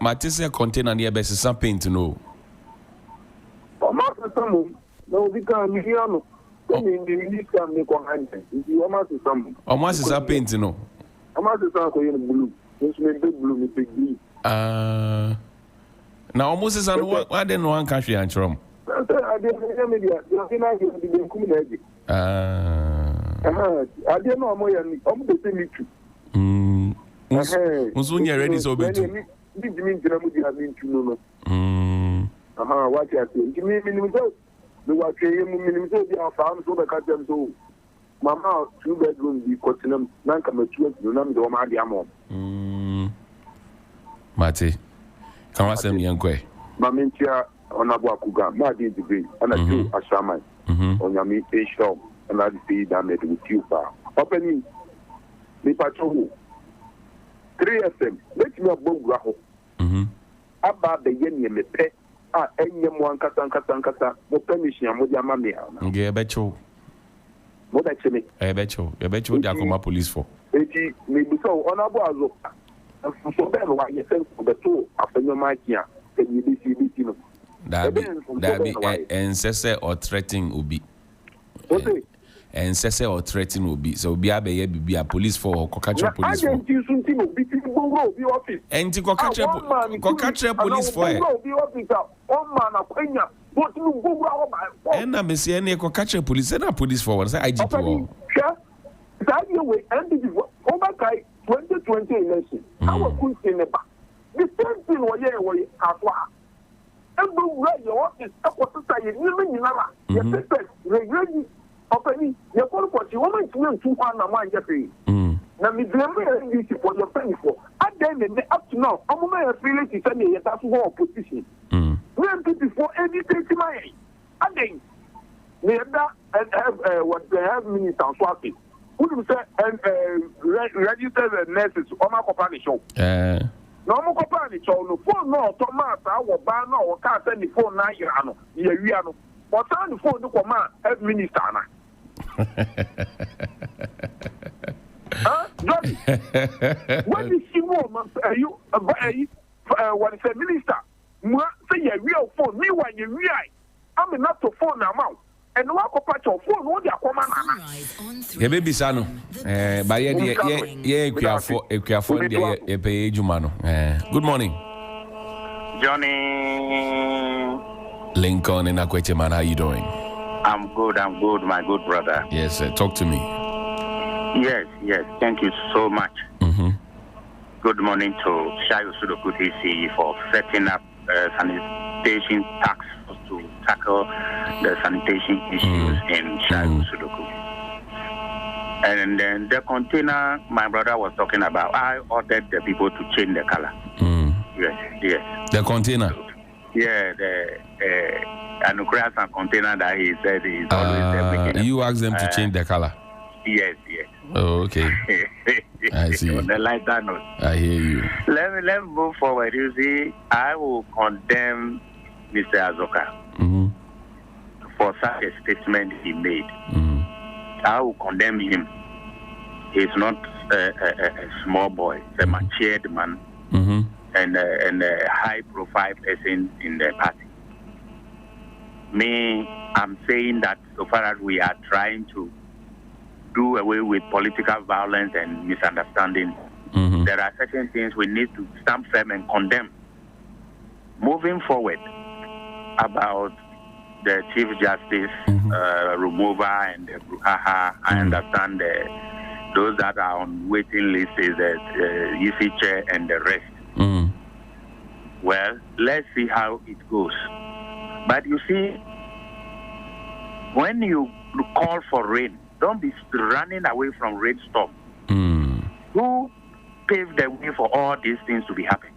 My tissue container near best is something to know. Almost is something to know. Now almost is on why then one country and from. I didn't know more than Musunya ready so bad. What you say? Give me minimum. The work minimum farm so the catch so. Mama 2 bedroom the continent nan come to you know the ma diamo. Mate. Can I say me yankwe? Mamintia onabwa kuga ma di degree and I do asama. On your meet a shop and I see that with you far. Opening the patrol 3SM, let me up Bograho. About the Yeni me pet, any one Katan, no permission, Modiamamia. Gebecho. What actually? I bet you, they are come police for. It may be so honorable. So then, why you send for the two after your mic here, then you see. That be ancestor or threatening will be. Ancestor or threatening will be. So be a police for Cocacha police for. And to Cocacha police for. And I'm saying any Cocacha police and a police for. Say I GP. That way, and over 2020 election. I was put in the back. The same thing was here where as well. Everywhere your office, society, even in Nala, your sisters, regularly, opening, your quality, woman to learn 200 Jeffrey. Now, me remember this for your friend for. And then, up to now, I'm going to feel it is any that's more opposition. When people for educating my age, and then, they have what they have minister swapping. Who do say and register the nurses on my company show? No more company show no phone no tomato or banner or can't send the phone now you know you know or turn the phone to command head minister now. Johnny, what is you want you what is a minister say you real phone me when you real I'm not to phone now. And no patch of phone, what they are coming. Yeah, baby, Sano. But yeah, pay Jumano. Good morning, Johnny. Lincoln and Akwete man, how you doing? I'm good, my good brother. Yes, talk to me. Yes, thank you so much. Good morning to Shayo Sudoku DC for setting up sanitation tax to tackle the sanitation issues in Shayo Sudoku. And then the container my brother was talking about, I ordered the people to change the color. Yes. The container? Yeah, the grass and container that he said is always you asked them to change the color? Yes. Oh, okay. I see. On the lighter note. I hear you. Let me move forward. You see, I will condemn Mr. Azoka for such a statement he made. I will condemn him. He's not a small boy. He's a matured man and a high-profile person in the party. Me, I'm saying that so far as we are trying to do away with political violence and misunderstanding, there are certain things we need to stand firm and condemn. Moving forward, about the Chief Justice removal and the brouhaha, I understand those that are on waiting list is the EC chair and the rest. Well, let's see how it goes. But you see, when you call for rain, don't be running away from rainstorm. Who paved the way for all these things to be happening?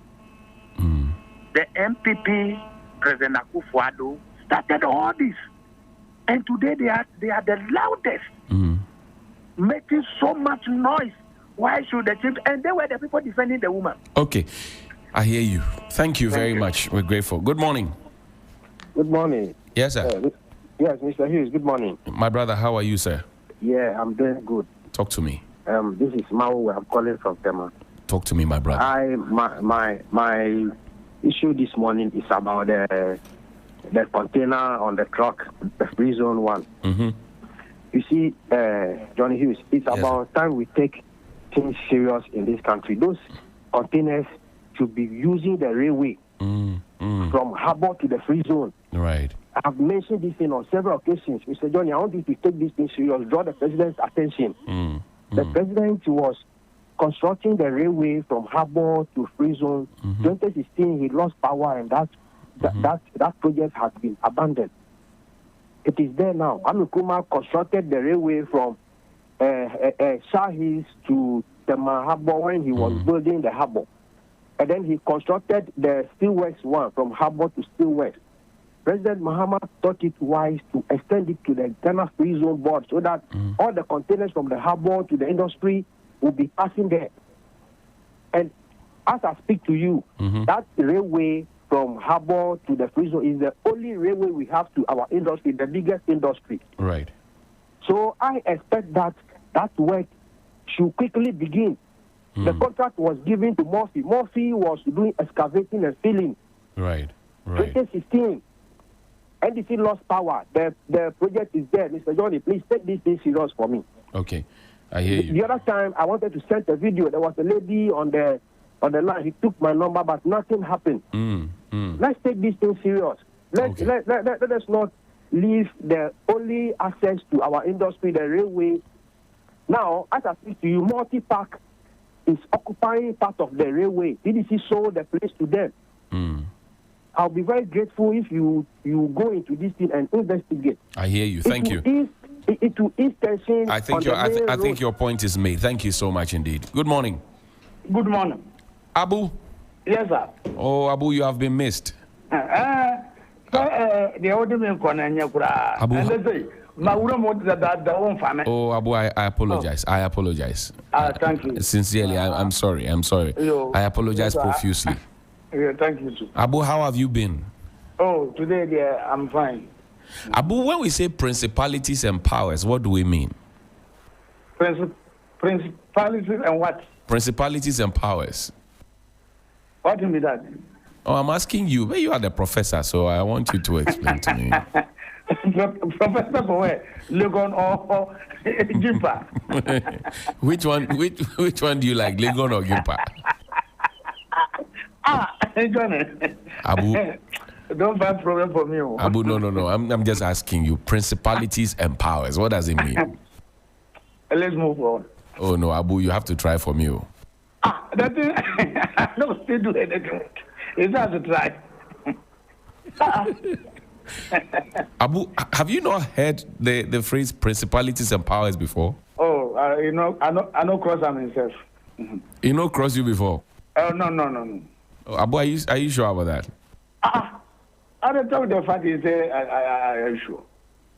The MPP, President Akufo-Addo, started all this. And today they are the loudest, making so much noise. Why should the chief? And they were the people defending the woman. Okay, I hear you. Thank you very much. We're grateful. Good morning. Good morning. Yes, sir. Yes, Mr. Hughes, good morning. My brother, how are you, sir? Yeah, I'm doing good. Talk to me. This is Mao. I'm calling from Tema. Talk to me, my brother. My issue this morning is about the container on the truck, the free zone one. You see, Johnny Hughes, it's about time we take things serious in this country. Those containers should be using the railway from harbor to the free zone. Right. I've mentioned this thing on several occasions. Mr. Johnny, I want you to take this thing serious, draw the president's attention. The president was constructing the railway from harbor to free zone. 2016, he lost power, and that project has been abandoned. It is there now. Amikuma constructed the railway from Shahis to Tema Harbor when he was building the harbor. And then he constructed the Steel West one from harbor to Steel West. President Mahama thought it wise to extend it to the Ghana Free Zone Board so that all the containers from the harbor to the industry will be passing there. And as I speak to you, that railway from harbor to the free zone is the only railway we have to our industry, the biggest industry. Right. So I expect that work should quickly begin. The contract was given to Murphy. Murphy was doing excavating and filling. Right. 2016, NDC lost power. The project is there. Mr. Johnny, please take this thing serious for me. Okay, I hear you. The other time, I wanted to send a video. There was a lady on the line. He took my number, but nothing happened. Let's take this thing serious. Let us not leave the only access to our industry, the railway. Now, as I speak to you, Multi-Park is occupying part of the railway. DDC sold the place to them. I'll be very grateful if you go into this thing and investigate. I hear you. Thank you. It will ease tension. I think your point is made. Thank you so much indeed. Good morning. Good morning. Abu? Yes, sir. Oh, Abu, you have been missed. The older man Abu. Oh, Abu, I apologize. I apologize. Thank you. Sincerely, I'm sorry. I apologize profusely. Yeah, thank you too. Abu, how have you been? Oh, today I'm fine. Abu, when we say principalities and powers, what do we mean? Principalities and what? Principalities and powers. What do you mean that? Oh, I'm asking you. Well, you are the professor, so I want you to explain to me. Professor for where? Legon or Gimpa? Which one do you like, Legon or Gimpa? Johnny. Abu. Don't find problem for me. Abu, no. I'm just asking you. Principalities and powers. What does it mean? Let's move on. Oh no, Abu, you have to try for me. That is, I don't still do anything. It's hard to try. Abu, have you not heard the phrase principalities and powers before? Oh, I know cross him himself. You know cross you before? Oh, no. Oh, Abu, are you sure about that? I don't talk the fact you say I'm sure.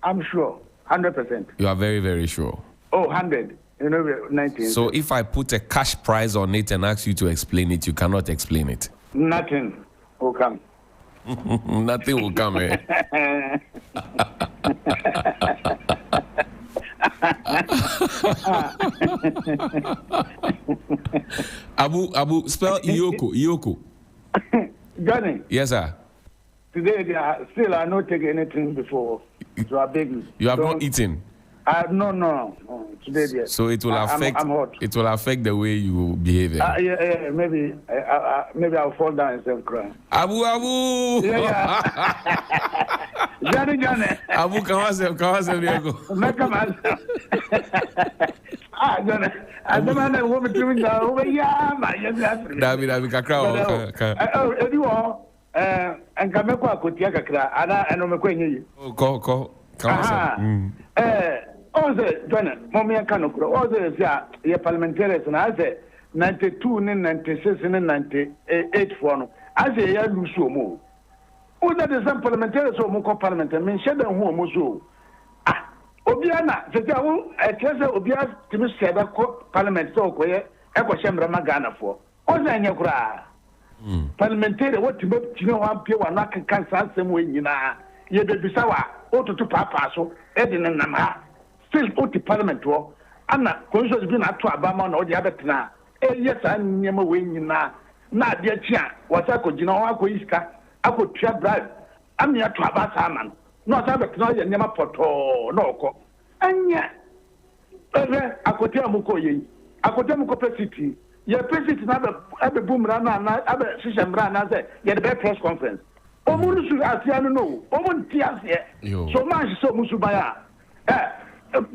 I'm sure, 100%. You are very, very sure. Oh, 100. 19. So if I put a cash prize on it and ask you to explain it, you cannot explain it. Nothing will come. Nothing will come, eh? Abu, spell Iyoko. Johnny. Yes, sir. Today, still I not take anything before. So I beg you. You have not eaten? No. Today, yes. So it will affect. I'm hot. It will affect the way you behave. Yeah. Maybe I'll fall down and start crying. Abu. Yeah. Johnny. Abu, come on, Diego. Johnny. I don't know what we're doing now. David, kakra. And Kameko Kotia Kakra, I know McQueen. Go. Also, Johnny, Mommy Kanoko, also, your parliamentarians, and I say 92, 96, and 98 for no. I say, I lose so more. Oh, that is some parliamentarians or more parliament, and men shed them home also. Obiana, the devil, I tell you, Obia to Mr. Parliament so quiet, Echo Shambra Magana for. Also, in your cry. Parliamentary, what to make you know, I'm pure, not cancer, some way, you know. Ye be bisawa oto to papa so edi na nama still oti parliament wo ana constitution bi na to abama na odi abetena yes anyema we nyina na de achia wasa ko gina ho akoyiska akotua bribe ami ato abasa ama no sa betena ye nyema poto na oko anya akotia mu ko ye akotia mu ko pesiti ye pesiti na be bumra na abe sishemra na say ye the press conference. Omusu asiano no. Omunti asie. So much so musubaya.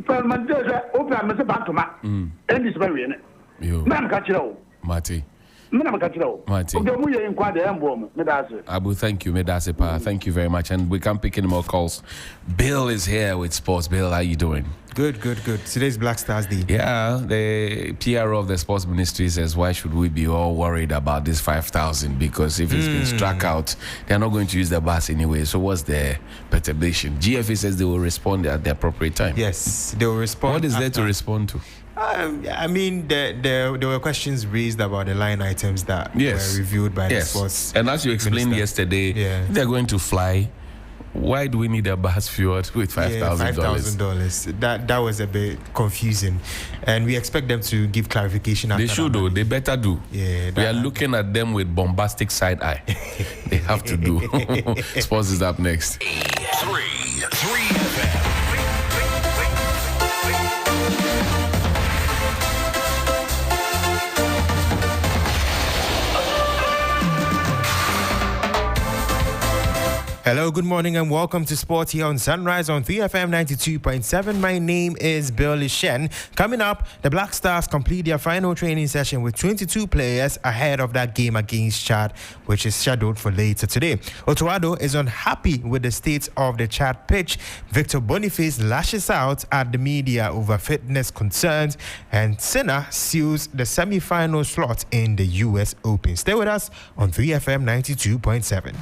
Parliamentary open amese bantoma. And this very ne. Man kachiro. Mati. Abu, thank you. Thank you very much. And we can't pick any more calls. Bill is here with sports. Bill, how you doing? Good. Today's Black Stars Day. Yeah, the PRO of the Sports Ministry says, why should we be all worried about this 5,000? Because if it's been struck out, they're not going to use the bus anyway. So what's the perturbation? GFA says they will respond at the appropriate time. Yes, they will respond. What is there to respond to? I mean, there were questions raised about the line items that were reviewed by the sports. And as you explained yesterday, they're going to fly. Why do we need a bus fuel with $5,000? $5,000. That was a bit confusing, and we expect them to give clarification. They should do. They better do. Yeah, we are looking at them with bombastic side eye. They have to do. Sports is up next. 3 FM. Hello, good morning and welcome to Sport here on Sunrise on 3FM 92.7. My name is Bill Shen. Coming up, the Black Stars complete their final training session with 22 players ahead of that game against Chad, which is scheduled for later today. Otuado is unhappy with the state of the Chad pitch. Victor Boniface lashes out at the media over fitness concerns, and Senna seals the semi-final slot in the US Open. Stay with us on 3FM 92.7.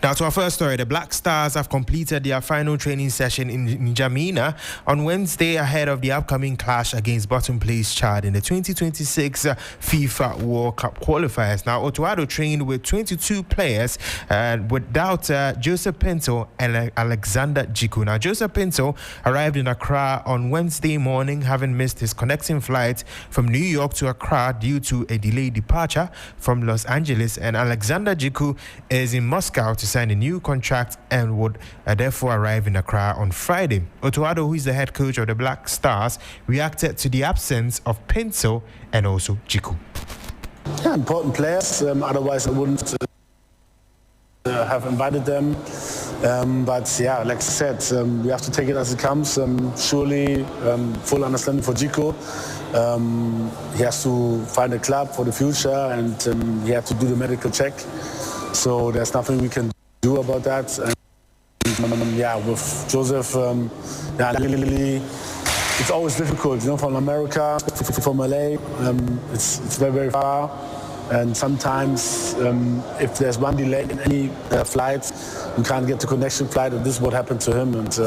Now to our first story, the Black Stars have completed their final training session in N'Djamena on Wednesday ahead of the upcoming clash against bottom place Chad in the 2026 FIFA World Cup qualifiers. Now Otuado trained with 22 players without Joseph Pinto and Alexander Jiku. Now Joseph Pinto arrived in Accra on Wednesday morning, having missed his connecting flight from New York to Accra due to a delayed departure from Los Angeles, and Alexander Jiku is in Moscow to sign a new contract and would therefore arrive in Accra on Friday. Otuado, who is the head coach of the Black Stars, reacted to the absence of Pinto and also Jiku. Yeah, important players. Otherwise, I wouldn't have invited them. But yeah, like I said, we have to take it as it comes. Surely, full understanding for Jiku. He has to find a club for the future, and he has to do the medical check. So there's nothing we can do about that. And with Joseph, really, it's always difficult, from America, from LA. It's very, very far. And sometimes if there's one delay in any flight, we can't get the connection flight, and this is what happened to him. And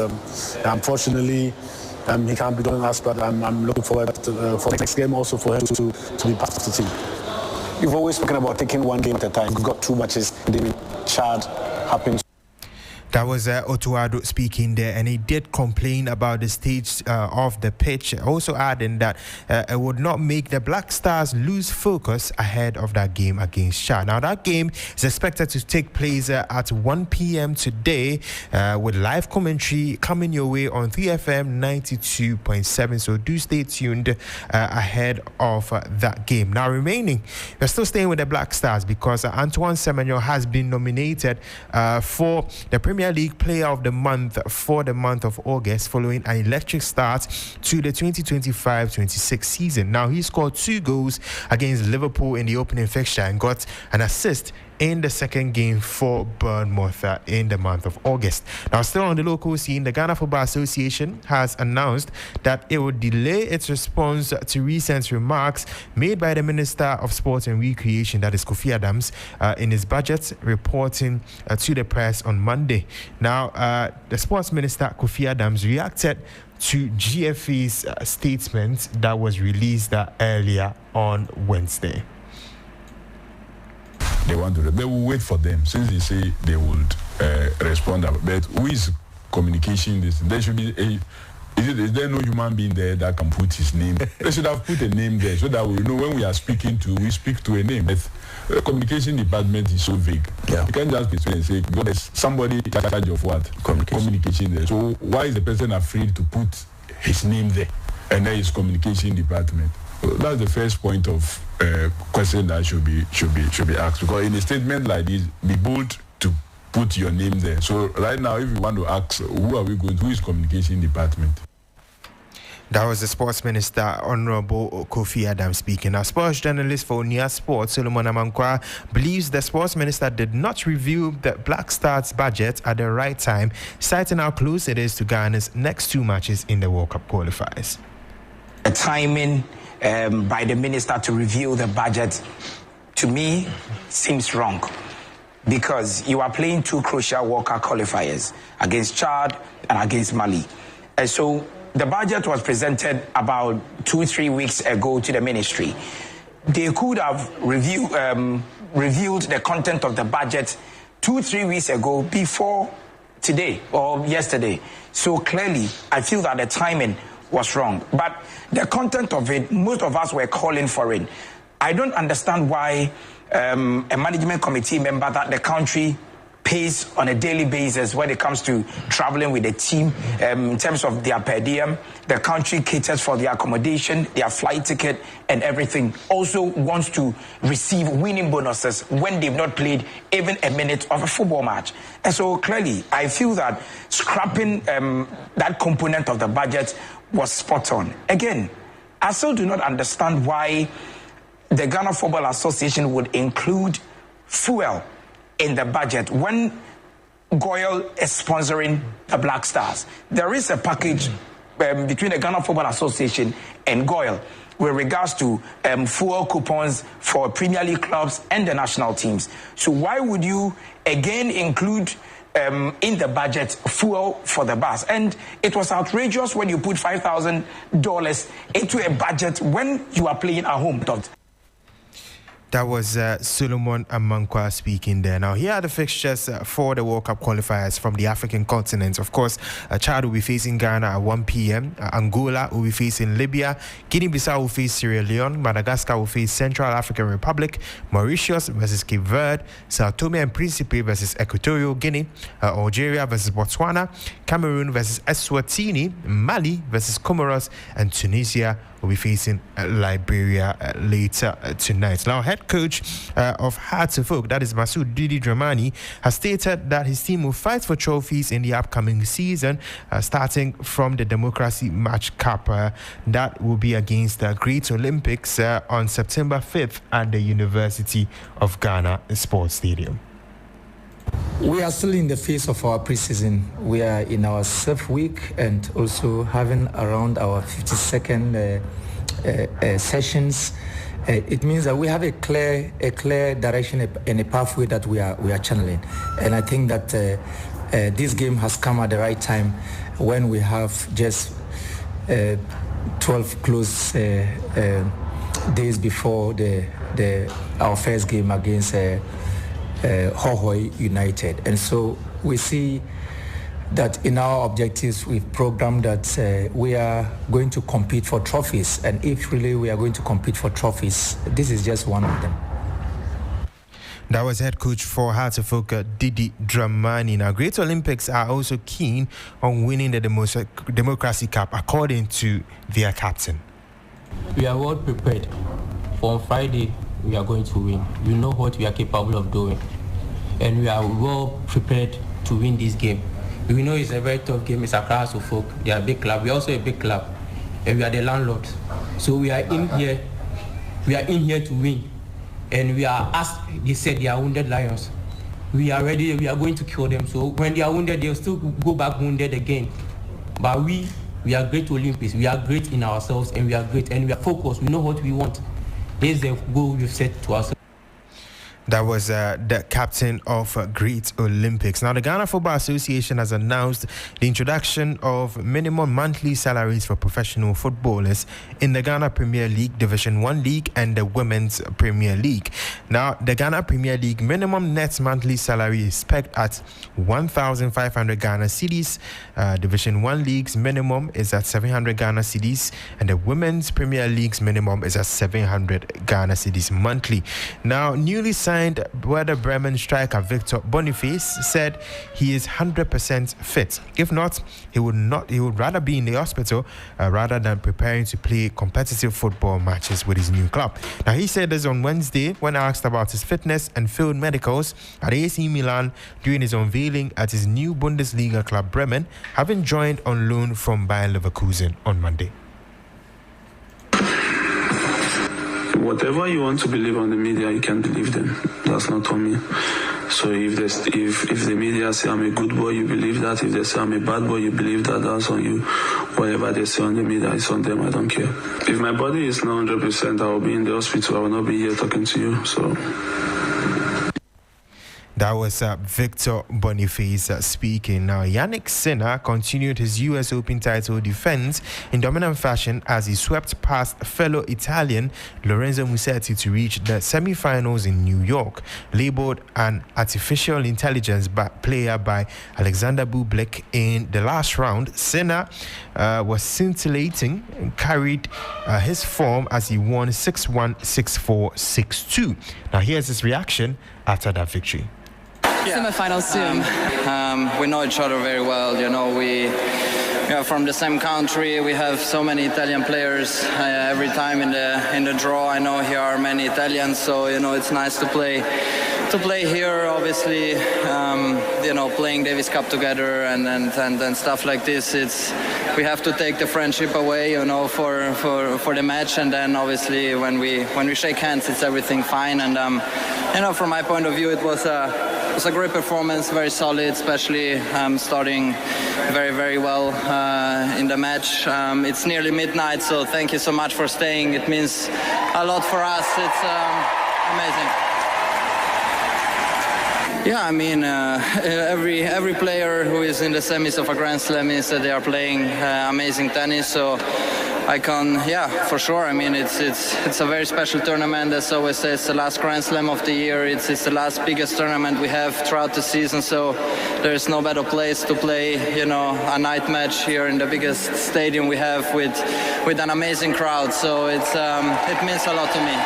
unfortunately, he can't be joining us, but I'm looking forward for the next game also for him to be part of the team. You've always spoken about taking one game at a time. You've got 2 matches. Chad happens. That was Otuado speaking there, and he did complain about the stage of the pitch, also adding that it would not make the Black Stars lose focus ahead of that game against Chad. Now, that game is expected to take place at 1 p.m. today with live commentary coming your way on 3FM 92.7, so do stay tuned ahead of that game. Now, remaining, we're still staying with the Black Stars because Antoine Semenyo has been nominated for the Premier League Player of the Month for the month of August following an electric start to the 2025-26 season. Now, he scored 2 goals against Liverpool in the opening fixture and got an assist in the second game for Bournemouth in the month of August. Now, still on the local scene, the Ghana Football Association has announced that it will delay its response to recent remarks made by the Minister of Sport and Recreation, that is Kofi Adams, in his budget reporting to the press on Monday. Now, the Sports Minister, Kofi Adams, reacted to GFA's statement that was released earlier on Wednesday. They want to. They will wait for them since they say they would respond. But who is communication this? There should be a. Is there no human being there that can put his name? They should have put a name there so that we know when we are speaking to, we speak to a name. But the communication department is so vague. Yeah. You can't just be and say, God, there's somebody in charge of what? Communication there. So why is the person afraid to put his name there? And then his communication department. So that's the first point of question that should be asked, because in a statement like this, be bold to put your name there. So right now, if you want to ask, who is communication department? That was the Sports Minister, Honorable Kofi Adams, speaking. Now, sports journalist for Unia Sports, Solomon Amankwa, believes the Sports Minister did not review the Black Stars budget at the right time, citing how close it is to Ghana's next 2 matches in the World Cup qualifiers. The timing by the minister to review the budget, to me, seems wrong, because you are playing 2 crucial World Cup qualifiers against Chad and against Mali. And so the budget was presented about 2-3 weeks ago to the ministry. They could have reviewed the content of the budget 2-3 weeks ago before today or yesterday. So clearly, I feel that the timing was wrong. But the content of it, most of us were calling for it. I don't understand why a management committee member that the country pays on a daily basis when it comes to traveling with the team, in terms of their per diem, the country caters for their accommodation, their flight ticket and everything, also wants to receive winning bonuses when they've not played even a minute of a football match. And so clearly, I feel that scrapping that component of the budget was spot on. Again, I still do not understand why the Ghana Football Association would include fuel in the budget when Goyle is sponsoring the Black Stars. There is a package between the Ghana Football Association and Goyle with regards to fuel coupons for Premier League clubs and the national teams. So why would you again include in the budget fuel for the bus? And it was outrageous when you put $5,000 into a budget when you are playing at home. That was Solomon Amankwa speaking there. Now, here are the fixtures for the World Cup qualifiers from the African continent. Of course, Chad will be facing Ghana at 1 p.m. Angola will be facing Libya. Guinea-Bissau will face Sierra Leone. Madagascar will face Central African Republic. Mauritius versus Cape Verde. Sao Tome and Principe versus Equatorial Guinea. Algeria versus Botswana. Cameroon versus Eswatini. Mali versus Comoros. And Tunisia will be facing Liberia later tonight. Now, head coach of Hearts of Oak, that is Masoud Didi Dramani, has stated that his team will fight for trophies in the upcoming season, starting from the Democracy Match Cup that will be against the Great Olympics on September 5th at the University of Ghana Sports Stadium. We are still in the phase of our preseason. We are in our 7th week and also having around our 52nd sessions. It means that we have a clear direction and a pathway that we are channeling. And I think that this game has come at the right time when we have just 12 close days before our first game against Hohoi United. And so we see that in our objectives we've programmed that we are going to compete for trophies, and if really we are going to compete for trophies, this is just one of them. That was head coach for Hartlepool, Didi Dramani. Now, Great Olympics are also keen on winning the Democracy Cup, according to their captain. We are well prepared. On Friday, we are going to win. We know what we are capable of doing. And we are well prepared to win this game. We know it's a very tough game. It's Accra House of Folk. They are a big club. We are also a big club. And we are the landlords. So we are in here. We are in here to win. And we are, as they said, they are wounded lions. We are ready. We are going to kill them. So when they are wounded, they'll still go back wounded again. But we are great Olympics. We are great in ourselves, and we are great. And we are focused. We know what we want. This is the goal we've set to ourselves. That was the captain of Great Olympics. Now, the Ghana Football Association has announced the introduction of minimum monthly salaries for professional footballers in the Ghana Premier League, Division 1 League, and the Women's Premier League. Now, the Ghana Premier League minimum net monthly salary is pegged at 1,500 Ghana cedis. Division 1 League's minimum is at 700 Ghana cedis, and the Women's Premier League's minimum is at 700 Ghana cedis monthly. Now, newly signed Werder Bremen striker Victor Boniface said he is 100% fit. If not, he would rather be in the hospital rather than preparing to play competitive football matches with his new club. Now, he said this on Wednesday when asked about his fitness and field medicals at AC Milan during his unveiling at his new Bundesliga club Bremen, having joined on loan from Bayer Leverkusen on Monday. Whatever you want to believe on the media, you can believe them. That's not on me. So if the media say I'm a good boy, you believe that. If they say I'm a bad boy, you believe that. That's on you. Whatever they say on the media, it's on them. I don't care. If my body is not 100%, I will be in the hospital. I will not be here talking to you. So. That was Victor Boniface speaking. Now, Yannick Sinner continued his US Open title defense in dominant fashion as he swept past fellow Italian Lorenzo Musetti to reach the semi-finals in New York. Labeled an artificial intelligence player by Alexander Bublik in the last round, Sinner was scintillating and carried his form as he won 6-1, 6-4, 6-2. Now, here's his reaction after that victory. Semi-finals soon. We know each other very well. You know, we are from the same country. We have so many Italian players. Every time in the draw, I know here are many Italians. So you know, it's nice to play here. Obviously, you know, playing Davis Cup together and stuff like this. We have to take the friendship away, you know, for the match, and then obviously when we shake hands, it's everything fine. And you know, from my point of view, it was a great performance, very solid, especially starting very, very well in the match. It's nearly midnight, so thank you so much for staying. It means a lot for us. It's amazing. Yeah, I mean, every player who is in the semis of a Grand Slam is that they are playing amazing tennis. So I can, yeah, for sure. I mean, it's a very special tournament. As always says, it's the last Grand Slam of the year. It's the last biggest tournament we have throughout the season. So there's no better place to play, you know, a night match here in the biggest stadium we have with an amazing crowd. So it means a lot to me.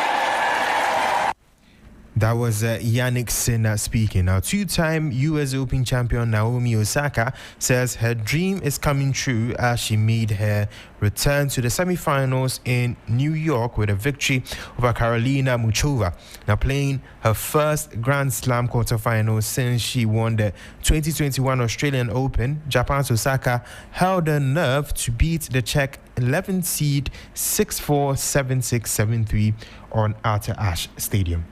That was Yannick Sinner speaking. Now, two-time US Open champion Naomi Osaka says her dream is coming true as she made her return to the semi-finals in New York with a victory over Karolina Muchova. Now, playing her first Grand Slam quarterfinal since she won the 2021 Australian Open, Japan's Osaka held her nerve to beat the Czech 11th seed 6-4, 7-6, 7-3 on Arthur Ashe Stadium.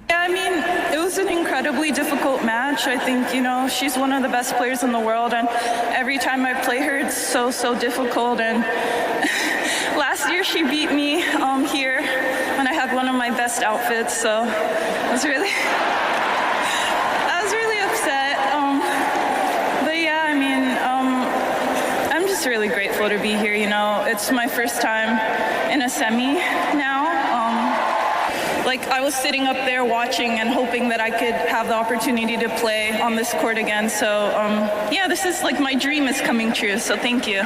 Yeah, I mean, it was an incredibly difficult match. I think, you know, she's one of the best players in the world, and every time I play her, it's so difficult. And last year she beat me here when I had one of my best outfits, so I was really upset. But yeah, I mean, I'm just really grateful to be here. You know, it's my first time in a semi now. like I was sitting up there watching and hoping that I could have the opportunity to play on this court again. So yeah, this is like my dream is coming true. So thank you.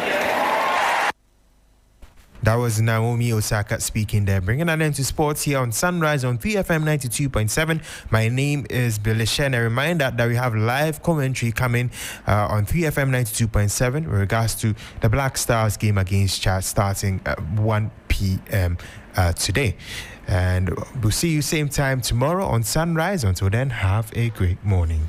That was Naomi Osaka speaking there, bringing an end to sports here on Sunrise on 3FM 92.7. My name is Billy Shen. A reminder that we have live commentary coming on 3FM 92.7 in regards to the Black Stars game against Chad starting at 1 p.m. Today. And we'll see you same time tomorrow on Sunrise. Until then, have a great morning.